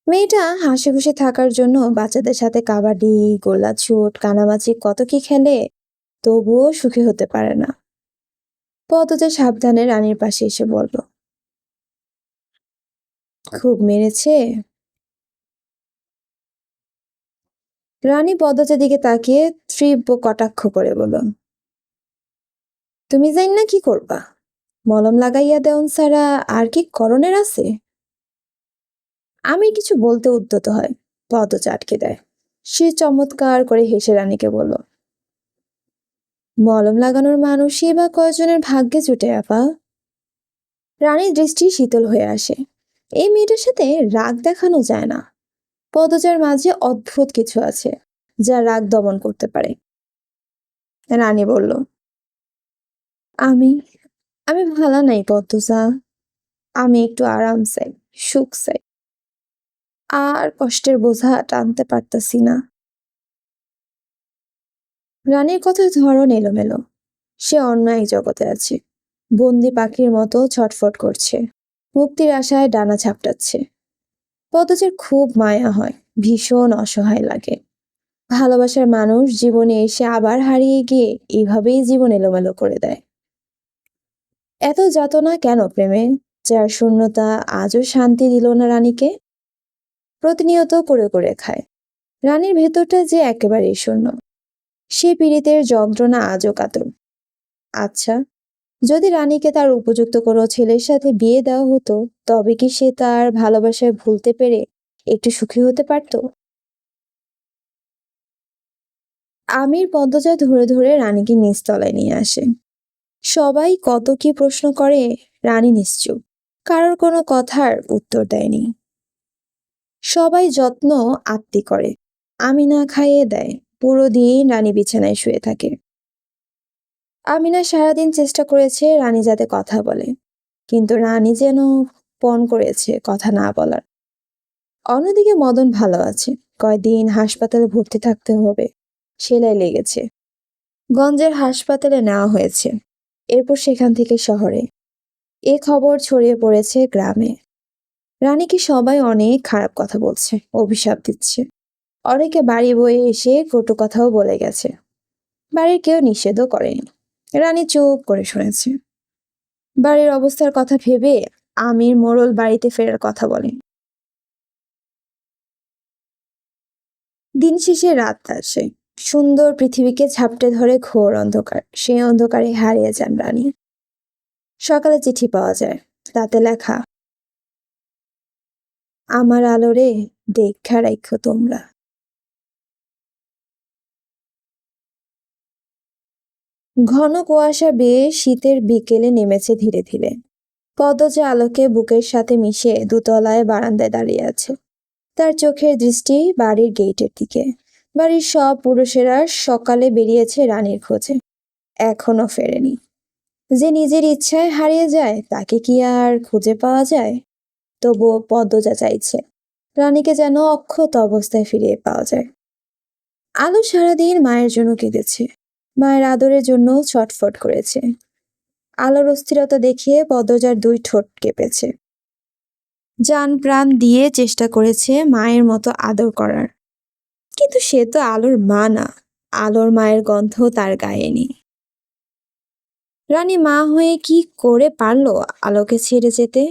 মেয়েটা হাসি খুশি থাকার জন্য বাচ্চাদের সাথে কাবাডি, গোল্লাছুট, কানামাছি কত কি খেলে, তবুও সুখী হতে পারে না। পদ্মজা সাবধানে রানীর পাশে এসে বলল, খুব মেরেছে? রানী পদ্মজার দিকে তাকিয়ে তীব্র কটাক্ষ করে বলল, তুমি জানি না কি করবা? মলম লাগাইয়া দেওন ছাড়া আর কি করণের আছে? আমি কিছু বলতে উদ্যত হয়, পদ্মজা আটকে দেয়। সে চমৎকার করে হেসে রানীকে বলল, মলম লাগানোর মানুষই বা কয়জনের ভাগ্যে জুটে আপা। রানীর দৃষ্টি শীতল হয়ে আসে। এই মেয়েটার সাথে রাগ দেখানো যায় না। পদ্মজার মাঝে অদ্ভুত কিছু আছে যা রাগ দমন করতে পারে। রানী বলল, আমি আমি ভালো নাই পদ্মজা, আমি একটু আরাম চাই, সুখ চাই। আর কষ্টের বোঝা টানতে পারতাছি না। রানীর কথার ধরন এলোমেলো। সে অন্য এক জগতে আছে, বন্দি পাখির মতো ছটফট করছে, মুক্তির আশায় ডানা ঝাপটাচ্ছে। পদচের খুব মায়া হয়, ভীষণ অসহায় লাগে। ভালোবাসার মানুষ জীবনে এসে আবার হারিয়ে গিয়ে এইভাবেই জীবন এলোমেলো করে দেয়। এত যাতনা কেন প্রেমে, যার শূন্যতা আজও শান্তি দিল না রানীকে? প্রতিনিয়ত করে করে খায়। রানীর ভেতরটা যে একেবারেই শূন্য। সে পীড়িতের যন্ত্রণা আজও কাতর। আচ্ছা, যদি রানীকে তার উপযুক্ত কোনো ছেলের সাথে বিয়ে দেওয়া হতো, তবে কি সে তার ভালোবাসায় ভুলতে পেরে একটু সুখী হতে পারত? আমির পদ্মজা ধরে ধরে রানীকে নিচতলায় নিয়ে আসে। সবাই কত কি প্রশ্ন করে, রানী নিশ্চুপ। কারোর কোনো কথার উত্তর দেয়নি। সবাই যত্ন আত্তি করে, আমিনা খাইয়ে দেয়। পুরো দিন রানী বিছানায় শুয়ে থাকে। আমিনা সারাদিন চেষ্টা করেছে রানী যাতে কথা বলে, কিন্তু রানী যেন পণ করেছে কথা না বলার। অন্যদিকে মদন ভালো আছে, কয়দিন হাসপাতালে ভর্তি থাকতে হবে, সেলাই লেগেছে। গঞ্জের হাসপাতালে নেওয়া হয়েছে, এরপর সেখান থেকে শহরে। এ খবর ছড়িয়ে পড়েছে গ্রামে। রানীকে সবাই অনেক খারাপ কথা বলছে, অভিশাপ দিচ্ছে। অনেকে বাড়ি বয়ে এসে কটু কথাও বলে গেছে। বাড়ির কেউ নিষেধও করেনি, রানী চুপ করে শুনেছে। বাড়ির অবস্থার কথা ভেবে আমির মোড়ল বাড়িতে ফেরার কথা বলেন। দিন শেষে রাত আসে, সুন্দর পৃথিবীকে ঝাপটে ধরে ঘোর অন্ধকার। সেই অন্ধকারে হারিয়ে যান রানী। সকালে চিঠি পাওয়া যায়, তাতে লেখা, আমার আলোরে দেখা রাখো তোমরা। ঘন কুয়াশা বেয়ে শীতের বিকেলে নেমেছে ধীরে ধীরে। পদজা আলোকে বুকের সাথে মিশে দোতলায় বারান্দায় দাঁড়িয়ে আছে। তার চোখের দৃষ্টি বাড়ির গেটের দিকে। বাড়ির সব পুরুষেরা সকালে বেরিয়েছে রানীর খোঁজে, এখনো ফেরেনি। যে নিজের ইচ্ছায় হারিয়ে যায় তাকে কি আর খুঁজে পাওয়া যায়? তবুও পদ্মজা চাইছে রানীকে যেন অক্ষত অবস্থায় ফিরিয়ে পাওয়া যায়। আলো সারাদিন মায়ের জন্য কেঁদেছে, মায়ের আদরের জন্য ছটফট করেছে। আলোর অস্থিরতা দেখিয়ে পদ্মজার দুই ঠোঁট কেঁপেছে। জান প্রাণ দিয়ে চেষ্টা করেছে মায়ের মতো আদর করার, কিন্তু সে তো আলোর মা না। আলোর মায়ের গন্ধ তার গায়ে নেই। রানী মা হয়ে কি করে পারলো আলোকে ছেড়ে যেতে?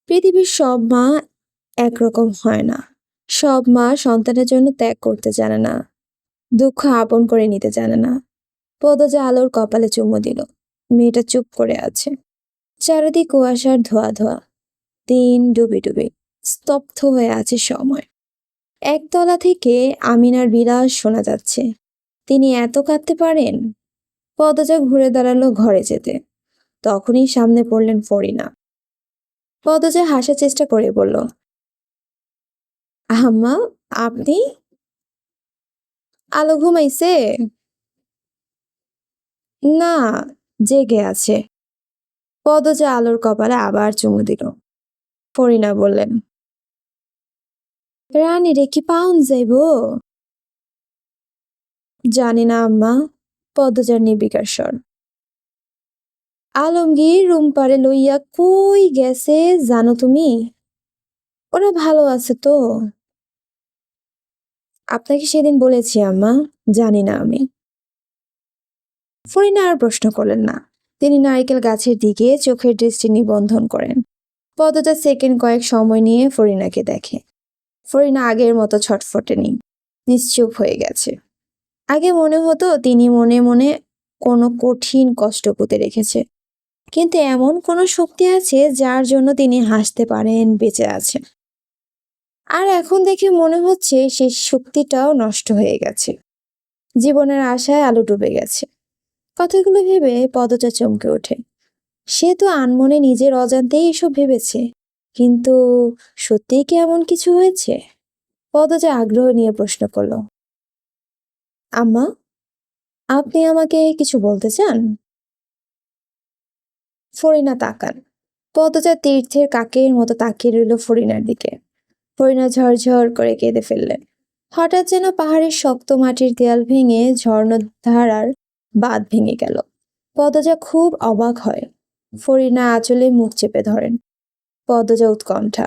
পৃথিবীর সব মা একরকম হয় না। সব মা সন্তানের জন্য ত্যাগ করতে জানে না, দুঃখ আপন করে নিতে জানে না। পদজা আলোর কপালে চুমু দিল। মেয়েটা চুপ করে আছে। চারিদিক কুয়াশার ধোয়া ধোয়া, দিন ডুবে ডুবে, স্তব্ধ হয়ে আছে সময়। একতলা থেকে আমিনার বিলাস শোনা যাচ্ছে। তিনি এত কাঁদতে পারেন? পদজা ঘুরে দাঁড়ালো ঘরে যেতে। তখনই সামনে পড়লেন ফরিনা। পদজা হাসার চেষ্টা করে বলল, আম্মা, আপনি? আলো ঘুমাইছে? না, জেগে আছে। পদজা আলোর কপালে আবার চুমু দিল। ফরিনা বললেন, রানী রে কি পাউন যাইব? জানি না আম্মা। পদজার নির্বিকার স্বর। আলমগীর রুম্পারে লইয়া কই গেছে জানো তুমি? ওরা ভালো আছে তো? আপনাকে সেদিন বলেছি আম্মা, জানি না আমি। ফরিনা আর প্রশ্ন করলেন না। তিনি নারকেল গাছের দিকে চোখের দৃষ্টি নিবন্ধন করেন। পদজা সেকেন্ড কয়েক সময় নিয়ে ফরিনাকে দেখে। ফরিনা আগের মতো ছটফটেনি, নিশ্চুপ হয়ে গেছে। আগে মনে হতো তিনি মনে মনে কোনো কঠিন কষ্ট পুঁতে রেখেছে, কিন্তু এমন কোনো শক্তি আছে যার জন্য তিনি হাসতে পারেন, বেঁচে আছেন। আর এখন দেখে মনে হচ্ছে সেই শক্তিটাও নষ্ট হয়ে গেছে। জীবনের আশায় আলো ডুবে গেছে। কথাগুলো ভেবে পদচা চমকে ওঠে। সে তো আনমনে নিজের অজান্তেই এসব ভেবেছে, কিন্তু সত্যিই কি এমন কিছু হয়েছে? পদচা আগ্রহ নিয়ে প্রশ্ন করলো, আম্মা, আপনি আমাকে কিছু বলতে চান? ফরিনা তাকান। পদচা তীর্থের কাকের মতো তাকিয়ে রইল ফরিনার দিকে। ফরিনা ঝরঝর করে কেঁদে ফেললেন। হঠাৎ যেন পাহাড়ের শক্ত মাটির দেয়াল ভেঙে ঝর্ণধারার বাঁধ ভেঙে গেল। পদজা খুব অবাক হয়। ফরিনা আঁচলে মুখ চেপে ধরেন। পদজা উৎকণ্ঠা।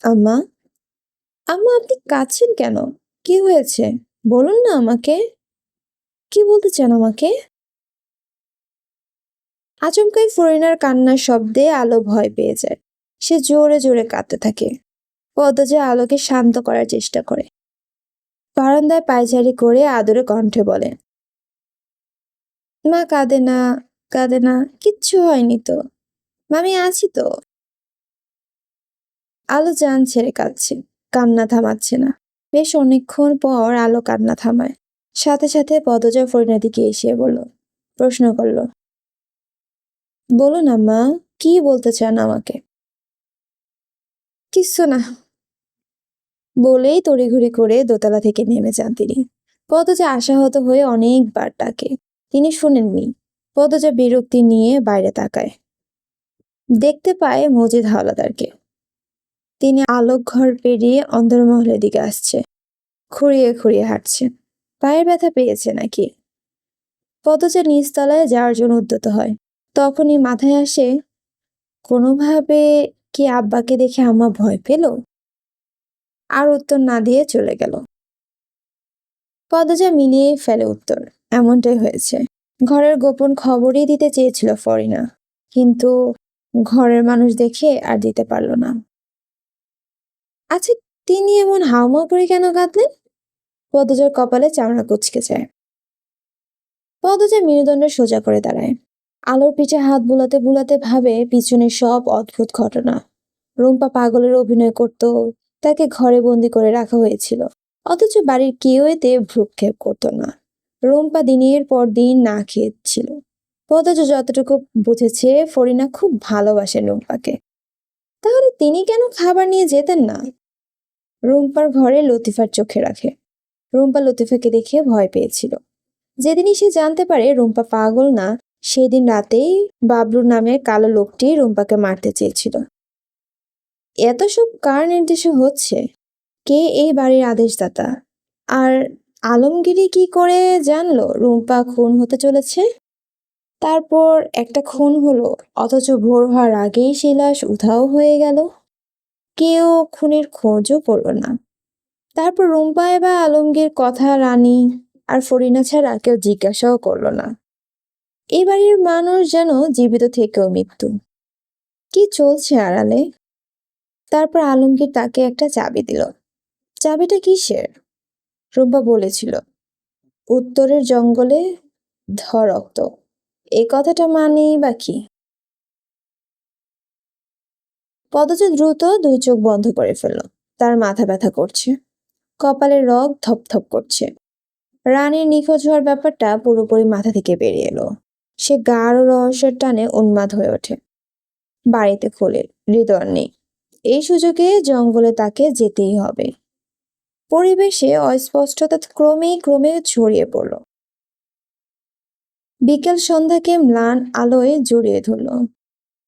আম্মা, আম্মা আপনি কাঁদছেন কেন? কি হয়েছে? বলুন না আমাকে। কি বলতে চান আমাকে? আচমকাই ফরিনার কান্নার শব্দে আলো ভয় পেয়ে যায়। সে জোরে জোরে কাঁদতে থাকে। পদজা আলোকে শান্ত করার চেষ্টা করে। বারান্দায় পায়চারি করে আদরে কণ্ঠে বলে, মা কাঁদে না, কাঁদে না, কিচ্ছু হয়নি তো, মামি আছি তো। আলো জান ছেড়ে কাঁদছে, কান্না থামাচ্ছে না। বেশ অনেকক্ষণ পর আলো কান্না থামায়। সাথে সাথে পদজা ফরিনার দিকে এসে প্রশ্ন করলো, বলুন আম্মা, কি বলতে চান আমাকে? কিচ্ছু না বলেই তড়িঘড়ি করে দোতলা থেকে নেমে যান তিনি। পদজা আশাহত হয়ে অনেকবার ডাকে, তিনি শোনেননি। পদজা বিরক্তি নিয়ে বাইরে তাকায়, দেখতে পায় মজিদ হাওলাদারকে। তিনি আলোক ঘর পেরিয়ে অন্দরমহলের দিকে আসছে। খুঁড়িয়ে খুঁড়িয়ে হাঁটছে। পায়ের ব্যথা পেয়েছে নাকি? পদজা নিচতলায় যাওয়ার জন্য উদ্যত হয়। তখনই মাথায় আসে, কোনোভাবে কি আব্বাকে দেখে আম্মা ভয় পেল? আর উত্তর না দিয়ে চলে গেল। পদজা মিলিয়ে ফেলে উত্তর, এমনটাই হয়েছে। ঘরের গোপন খবরই দিতে চেয়েছিল ফরিনা, কিন্তু ঘরের মানুষ দেখে আর দিতে পারল না। আচ্ছা, তিনি এমন হাউমাউ করে কেন কাঁদলেন? পদজার কপালে চামড়া কুঁচকে যায়। পদজা মেরুদণ্ড সোজা করে দাঁড়ায়। আলোর পিঠে হাত বুলাতে বুলাতে ভাবে পিছনের সব অদ্ভুত ঘটনা। রুম্পা পাগলের অভিনয় করত, তাকে ঘরে বন্দি করে রাখা হয়েছিল, অথচ বাড়ির কেউ এতে ভ্রুক্ষেপ করত না। রুম্পা দিনের পর দিন না খেয়েছিল। পদজা যতটুকু বুঝেছে, ফরিনা খুব ভালোবাসেন রুম্পাকে। তাহলে তিনি কেন খাবার নিয়ে যেতেন না? রুম্পার ঘরে লতিফার চোখে রাখে। রুম্পা লতিফাকে দেখে ভয় পেয়েছিল। যেদিনই সে জানতে পারে রুম্পা পাগল না, সেদিন রাতেই বাবলু নামের কালো লোকটি রুম্পাকে মারতে চেয়েছিল। এত সব কার নির্দেশে হচ্ছে? কে এই বাড়ির আদেশদাতা? আর আলমগিরি কি করে জানলো রুম্পা খুন হতে চলেছে? তারপর একটা খুন হলো, অথচ ভোর হওয়ার আগেই সেই লাশ উধাও হয়ে গেল। কেউ খুনের খোঁজও করল না। তারপর রুম্পা বা আলমগীর কথা রানী আর ফরিনা ছাড়া কেউ জিজ্ঞাসাও করলো না। এই বাড়ির মানুষ যেন জীবিত থেকেও মৃত্যু। কি চলছে আড়ালে? তারপর আলমগীর তাকে একটা চাবি দিল। চাবিটা কিসের? রুম্পা বলেছিল, উত্তরের জঙ্গলে রক্ত। এই কথাটা মানেই বা কি? পদজা দ্রুত দুই চোখ বন্ধ করে ফেলল। তার মাথা ব্যথা করছে, কপালের রগ ধপধপ করছে। রানীর নিখোঁজ হওয়ার ব্যাপারটা পুরোপুরি মাথা থেকে বেরিয়ে এলো। সে গাঢ় রহস্যের টানে উন্মাদ হয়ে ওঠে। বাড়িতে খোলে, হৃদয় নেই। এই সুযোগে জঙ্গলে তাকে যেতেই হবে। পরিবেশে অস্পষ্টতা ক্রমে ছড়িয়ে পড়ল। বিকেল সন্ধ্যাকে ম্লান আলোয় জড়িয়ে ধরল।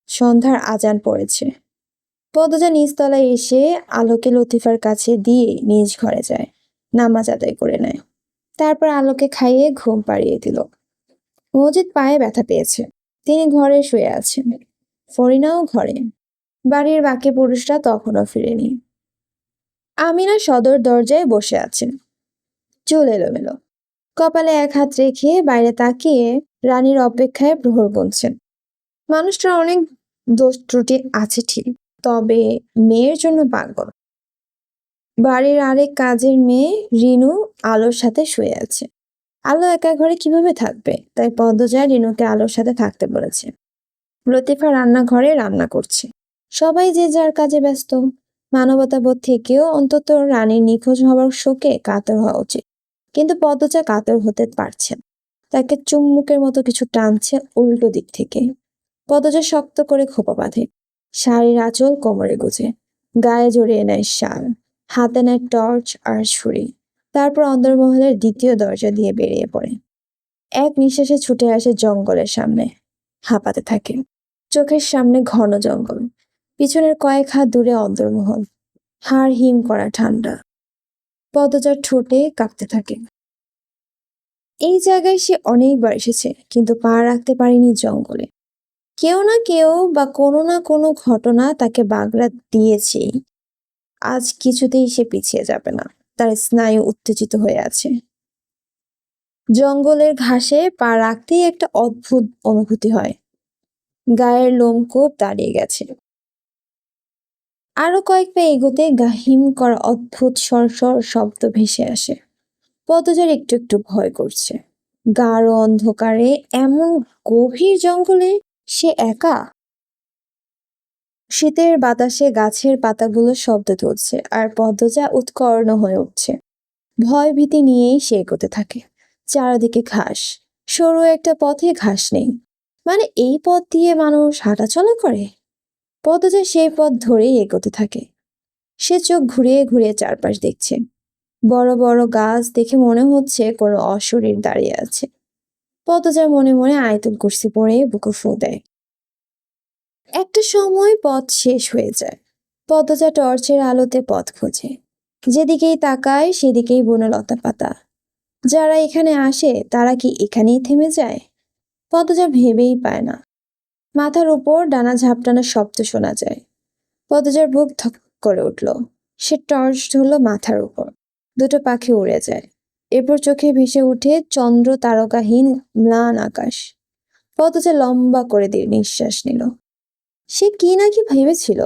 সন্ধ্যার আজান পড়েছে। পদজা নিচতলায় এসে আলোকে লতিফার কাছে দিয়ে নিজ ঘরে যায়, নামাজ আদায় করে নেয়। তারপর আলোকে খাইয়ে ঘুম পাড়িয়ে দিল। মজিদ পায়ে ব্যথা পেয়েছে, তিনি ঘরে শুয়ে আছেন। ফরিনাও ঘরে। বাড়ির বাকি পুরুষরা তখনও ফিরেনি। আমিনা সদর দরজায় বসে আছেন, চুল এলোমেলো, কপালে এক হাত রেখে বাইরে তাকিয়ে রানীর অপেক্ষায় প্রহর গুনছেন। মানুষটা অনেক দোষ ত্রুটি আছে ঠিক, তবে মেয়ের জন্য পাগল। বাড়ির আরেক কাজের মেয়ে রিনু আলোর সাথে শুয়ে আছে। আলো একা ঘরে কিভাবে থাকবে, তাই পদ্মজা রিনুকে আলোর সাথে থাকতে বলেছে। লতিফা রান্নাঘরে রান্না করছে। সবাই যে যার কাজে ব্যস্ত। মানবতাবোধ থেকেও অন্তত রানীর নিখোঁজ হওয়ার শোকে কাতর হওয়া উচিত, কিন্তু পদ্মজা কাতর হতে পারছে না। তাকে চুম্বুকের মতো কিছু টানছে উল্টো দিক থেকে। পদ্মজা শক্ত করে খোপা বাঁধে, শাড়ির আঁচল কোমরে গুজে, গায়ে জড়িয়ে নেয় শাল, হাতে নেয় টর্চ আর ছুরি। তারপর অন্দরমহলের দ্বিতীয় দরজা দিয়ে বেরিয়ে পড়ে। এক নিঃশ্বাসে ছুটে আসে জঙ্গলের সামনে, হাঁপাতে থাকে। চোখের সামনে ঘন জঙ্গল, পিছনের কয়েক হাত দূরে অন্দরমহল, হাড় হিম করা ঠান্ডা। পদচার ঠোঁটে কাঁপতে থাকে। এই জায়গায় সে অনেকবার এসেছে, কিন্তু পা রাখতে পারেনি জঙ্গলে। কেউ না কেউ বা কোনো না কোনো ঘটনা তাকে বাগড়া দিয়েছেই। আজ কিছুতেই সে পিছিয়ে যাবে না। তার স্নায়ু উত্তেজিত হয়ে আছে। জঙ্গলের ঘাসে পা রাখতেই একটা অদ্ভুত অনুভূতি হয়। গায়ের লোমকূপ দাঁড়িয়ে গেছে। আরো কয়েক পা এগোতে গা হিম করা অদ্ভুত সরসর শব্দ ভেসে আসে। পদচার একটু একটু ভয় করছে। গাঢ় অন্ধকারে এমন গভীর জঙ্গলে সে একা। শীতের বাতাসে গাছের পাতাগুলো শব্দ তুলছে, আর পদজা উৎকর্ণ হয়ে উঠছে। ভয় ভীতি নিয়েই সে এগোতে থাকে। চারদিকে ঘাস, সরু একটা পথে ঘাস নেই। মানে এই পথ দিয়ে মানুষ হাঁটাচলা করে? পদজা সেই পথ ধরেই এগোতে থাকে। সে চোখ ঘুরিয়ে ঘুরিয়ে চারপাশ দেখছে। বড় বড় গাছ দেখে মনে হচ্ছে কোনো অশরীর দাঁড়িয়ে আছে। পদজার মনে মনে আয়তুল কুরসি পড়ে বুকে ফু দেয়। একটা সময় পথ শেষ হয়ে যায়। পদজা টর্চের আলোতে পথ খোঁজে। যেদিকেই তাকায় সেদিকেই বনলতা পাতা। যারা এখানে আসে তারা কি এখানেই থেমে যায়? পদজা ভেবেই পায় না। মাথার উপর ডানা ঝাপটানোর শব্দ শোনা যায়। পদজার বুক ধক করে উঠল। সে টর্চ ধরল মাথার উপর। দুটো পাখি উড়ে যায়। এরপর চোখে ভেসে উঠে চন্দ্র তারকাহীন ম্লান আকাশ। পদজা লম্বা করে দিয়ে নিঃশ্বাস নিল। সে কি নাকি ভেবেছিল।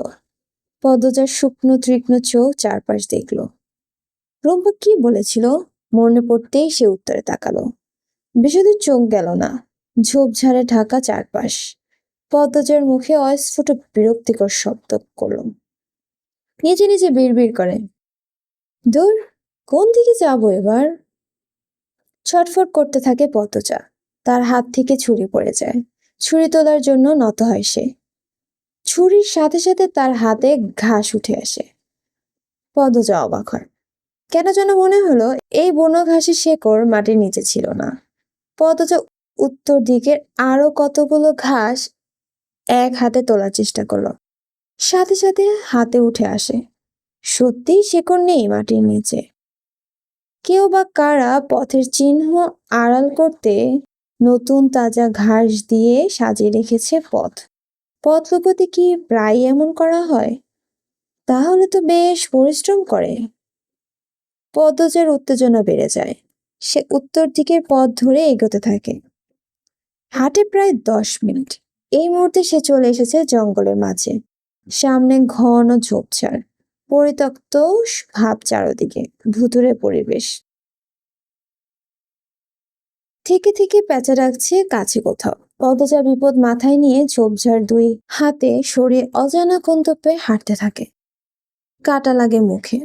পদজার শুকনো তীক্ষ্ণ চোখ চারপাশ দেখল। রুম্পা কি বলেছিল মনে পড়তেই সে উত্তরে তাকালো। বেশিদূর চোখ গেল না। ঝোপঝাড়ে ঢাকা চারপাশ। পদ্মজার মুখে অস্ফুট বিরক্তিকর শব্দ করল। নিজে নিজে বিড়বিড় করে, দূর, কোন দিকে যাবো এবার? ছটফট করতে থাকে পদ্মজা। তার হাত থেকে ছুরি পড়ে যায়। ছুরি তোলার জন্য নত হয় সে। ছুরির সাথে সাথে তার হাতে ঘাস উঠে আসে। পদ্মজা অবাক হয়। কেন যেন মনে হলো এই বুনো ঘাসের শেকড় মাটির নিচে ছিল না। পদ্মজা উত্তর দিকের আরো কতগুলো ঘাস এক হাতে তোলার চেষ্টা করলো। সাথে সাথে হাতে উঠে আসে। সত্যিই শেকড় নেই মাটির নিচে। কেউ বা কারা পথের চিহ্ন আড়াল করতে নতুন তাজা ঘাস দিয়ে সাজিয়ে রেখেছে পথ। পথ লুকোতে কি প্রায় এমন করা হয়? তাহলে তো বেশ পরিশ্রম করে। পদ্মজার উত্তেজনা বেড়ে যায়। সে উত্তর দিকের পথ ধরে এগোতে থাকে। হাঁটে প্রায় 10 মিনিট। এই মুহূর্তে সে চলে এসেছে জঙ্গলের মাঝে। সামনে ঘন ঝোপঝাড়, পরিত্যক্ত ভাব চারদিকে, ভুতুড়ে পরিবেশ। থেকে থেকে পেঁচা ডাকছে কাছে কোথাও। পদজা বিপদ মাথায় নিয়ে ঝোপঝাড় দুই হাতে সরিয়ে অজানা গন্তব্যে হাঁটতে থাকে। কাটা লাগে মুখে,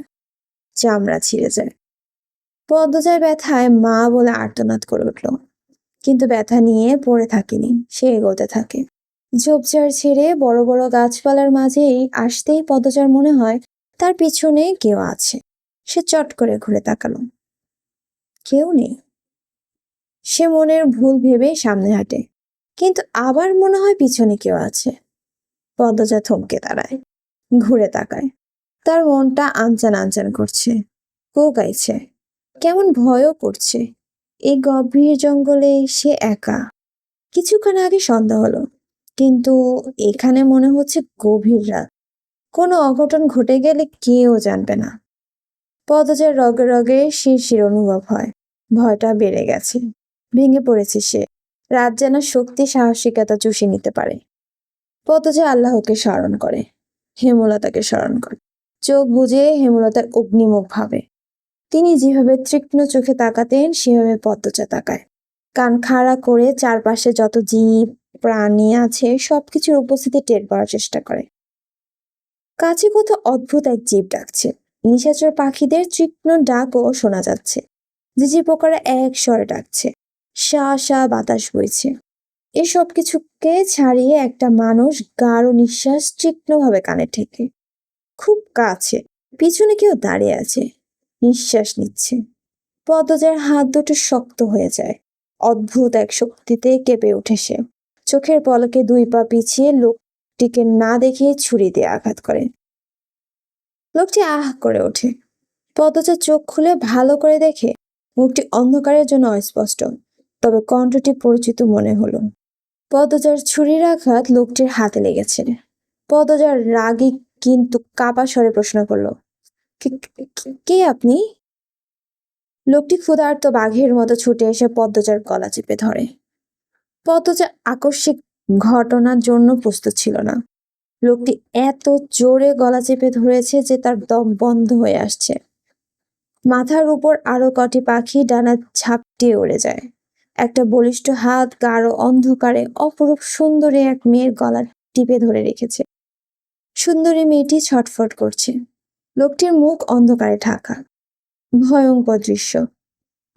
চামড়া ছিঁড়ে যায়। পদজার ব্যথায় মা বলে আর্তনাদ করে উঠল। কিন্তু ব্যথা নিয়ে পড়ে থাকেনি, সে এগোতে থাকে। ঝোপঝাড় ছেড়ে বড় বড় গাছপালার মাঝেই আসতেই পদজার মনে হয় তার পিছনে কেউ আছে। সে চট করে ঘুরে তাকালো। কেউ নেই। সে মনের ভুল ভেবে সামনে হাঁটে, কিন্তু আবার মনে হয় পিছনে কেউ আছে। পদজা থমকে দাঁড়ায়, ঘুরে তাকায়। তার মনটা আনচান আনচান করছে, কোকাইছে, কেমন ভয়ও করছে। এই গভীর জঙ্গলে সে একা। কিছুক্ষণ আগে সন্ধ্যা হলো, কিন্তু এখানে মনে হচ্ছে গভীর রাত। কোনো অঘটন ঘটে গেলে কেউ জানবে না। পদজার রগে রগে শিরশির অনুভব হয়। ভয়টা বেড়ে গেছে। ভেঙে পড়েছে সে। রাত যেন শক্তি সাহসিকতা চুষে নিতে পারে। পদজা আল্লাহকে স্মরণ করে, হেমলতাকে স্মরণ করে। চোখ বুজে হেমলতার অগ্নিমুখ ভাবে। তিনি যেভাবে তীক্ষ্ণ চোখে তাকাতেন সেভাবে পদ্মজা তাকায়। কান খাড়া করে চারপাশে যত জীব প্রাণী আছে সবকিছুর উপস্থিতি টের পাওয়ার চেষ্টা করে। কাছে কোথাও অদ্ভুত এক জীব ডাকছে। নিশাচর পাখিদের তীক্ষ্ণ ডাকও শোনা যাচ্ছে। ঝিঝি পোকারা এক স্বরে ডাকছে। শা শা বাতাস বইছে। এসব কিছুকে ছাড়িয়ে একটা মানুষ গাঢ় নিঃশ্বাস তীক্ষ্ণভাবে কানে ঠেকে। খুব কাছে পিছনে কেউ দাঁড়িয়ে আছে, নিঃশ্বাস নিচ্ছে। পদজার হাত দুটো শক্ত হয়ে যায়। অদ্ভুত এক শক্তিতে কেঁপে ওঠে সে। চোখের পলকে দুই পা পিছিয়ে লোকটা লোকটিকে না দেখে ছুরি দিয়ে আঘাত করে। লোকটি আহ করে ওঠে। পদজা চোখ খুলে ভালো করে দেখে মুখটি অন্ধকারের জন্য অস্পষ্ট, তবে কণ্ঠটি পরিচিত মনে হলো। পদজার ছুরির আঘাত লোকটির হাতে লেগেছে। পদজার রাগী কিন্তু কাপা স্বরে প্রশ্ন করলো, কে আপনি? লোকটি ক্ষুধার্ত বাঘের মতো ছুটে এসে পদ্মজার গলা চেপে ধরে। পদ্মজা আকস্মিক ঘটনার জন্য প্রস্তুত ছিল না। লোকটি এত জোরে গলা চেপে ধরেছে যে তার দম বন্ধ হয়ে আসছে। মাথার উপর আরো কটি পাখি ডানা ঝাপটিয়ে উড়ে যায়। একটা বলিষ্ঠ হাত গাঢ় অন্ধকারে অপরূপ সুন্দরী এক মেয়ের গলা টিপে ধরে রেখেছে। সুন্দরী মেয়েটি ছটফট করছে। লোকটির মুখ অন্ধকারে ঢাকা। ভয়ঙ্কর দৃশ্য।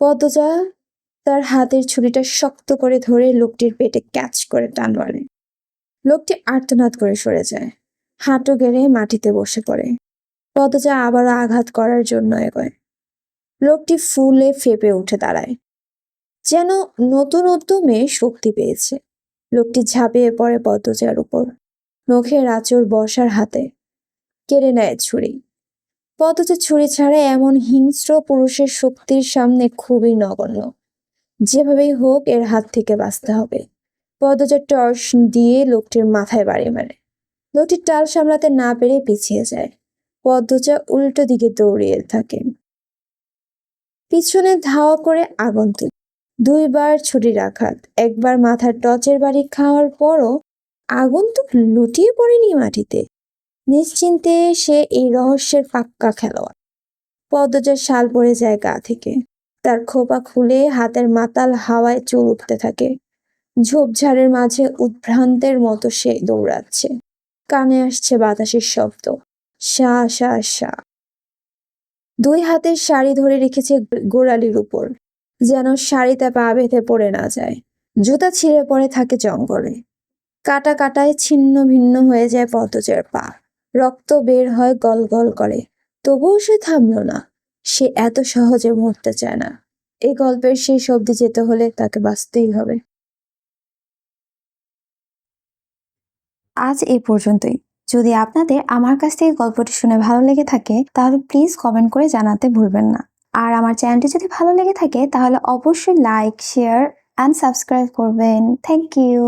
পদ্মজা তার হাতের ছুরিটা শক্ত করে ধরে লোকটির পেটে ক্যাচ করে টান মারে। লোকটি আর্তনাদ করে সরে যায়, হাঁটু গেড়ে মাটিতে বসে পড়ে। পদ্মজা আবারও আঘাত করার জন্য এগোয়। লোকটি ফুলে ফেপে উঠে দাঁড়ায়, যেন নতুন উদ্যমে শক্তি পেয়েছে। লোকটি ঝাঁপিয়ে পড়ে পদ্মজার উপর, নখের আঁচড় বসার হাতে কেড়ে নেয় ছুরি। পদ্মজা ছুরি ছাড়া এমন হিংস্র পুরুষের শক্তির সামনে খুবই নগণ্য। যেভাবেই হোক এর হাত থেকে বাঁচতে হবে। পদ্মজা টর্চ দিয়ে লোকটির মাথায় বাড়ি মারে। লোকটি টাল সামলাতে না পেরে পিছিয়ে যায়। পদ্মজা উল্টো দিকে দৌড়িয়ে থাকে। পিছনে ধাওয়া করে আগন্তুক। দুইবার ছুরির আঘাত, একবার মাথার টর্চের বাড়ি খাওয়ার পরও আগন্তুক লুটিয়ে পড়েনি মাটিতে। নিশ্চিন্তে সে এই রহস্যের পাক্কা খেলোয়াড়। পদ্মজার শাল পড়ে যায় গা থেকে। তার খোপা খুলে হাতের মাতাল হাওয়ায় চুল উঠতে থাকে। ঝোপঝাড়ের মাঝে উদ্ভ্রান্তের মতো সে দৌড়াচ্ছে। কানে আসছে বাতাসের শব্দ, শা শা শা। দুই হাতের শাড়ি ধরে রেখেছে গোড়ালির উপর, যেন শাড়িতে পা বেঁধে পড়ে না যায়। জুতা ছিঁড়ে পড়ে থাকে জঙ্গলে। কাটা কাটায় ছিন্ন ভিন্ন হয়ে যায় পদ্মজার পা। রক্ত বের হয় গল গল করে। তবুও সে থামল না। সে এত সহজে মরতে চায় না। এই গল্পের শেষ অবধি যেতে হলে তাকে বাঁচতেই হবে। আজ এই পর্যন্তই। যদি আপনাদের আমার কাছ থেকে গল্পটি শুনে ভালো লেগে থাকে তাহলে প্লিজ কমেন্ট করে জানাতে ভুলবেন না। আর আমার চ্যানেলটি যদি ভালো লেগে থাকে তাহলে অবশ্যই লাইক, শেয়ার অ্যান্ড সাবস্ক্রাইব করবেন। Thank you.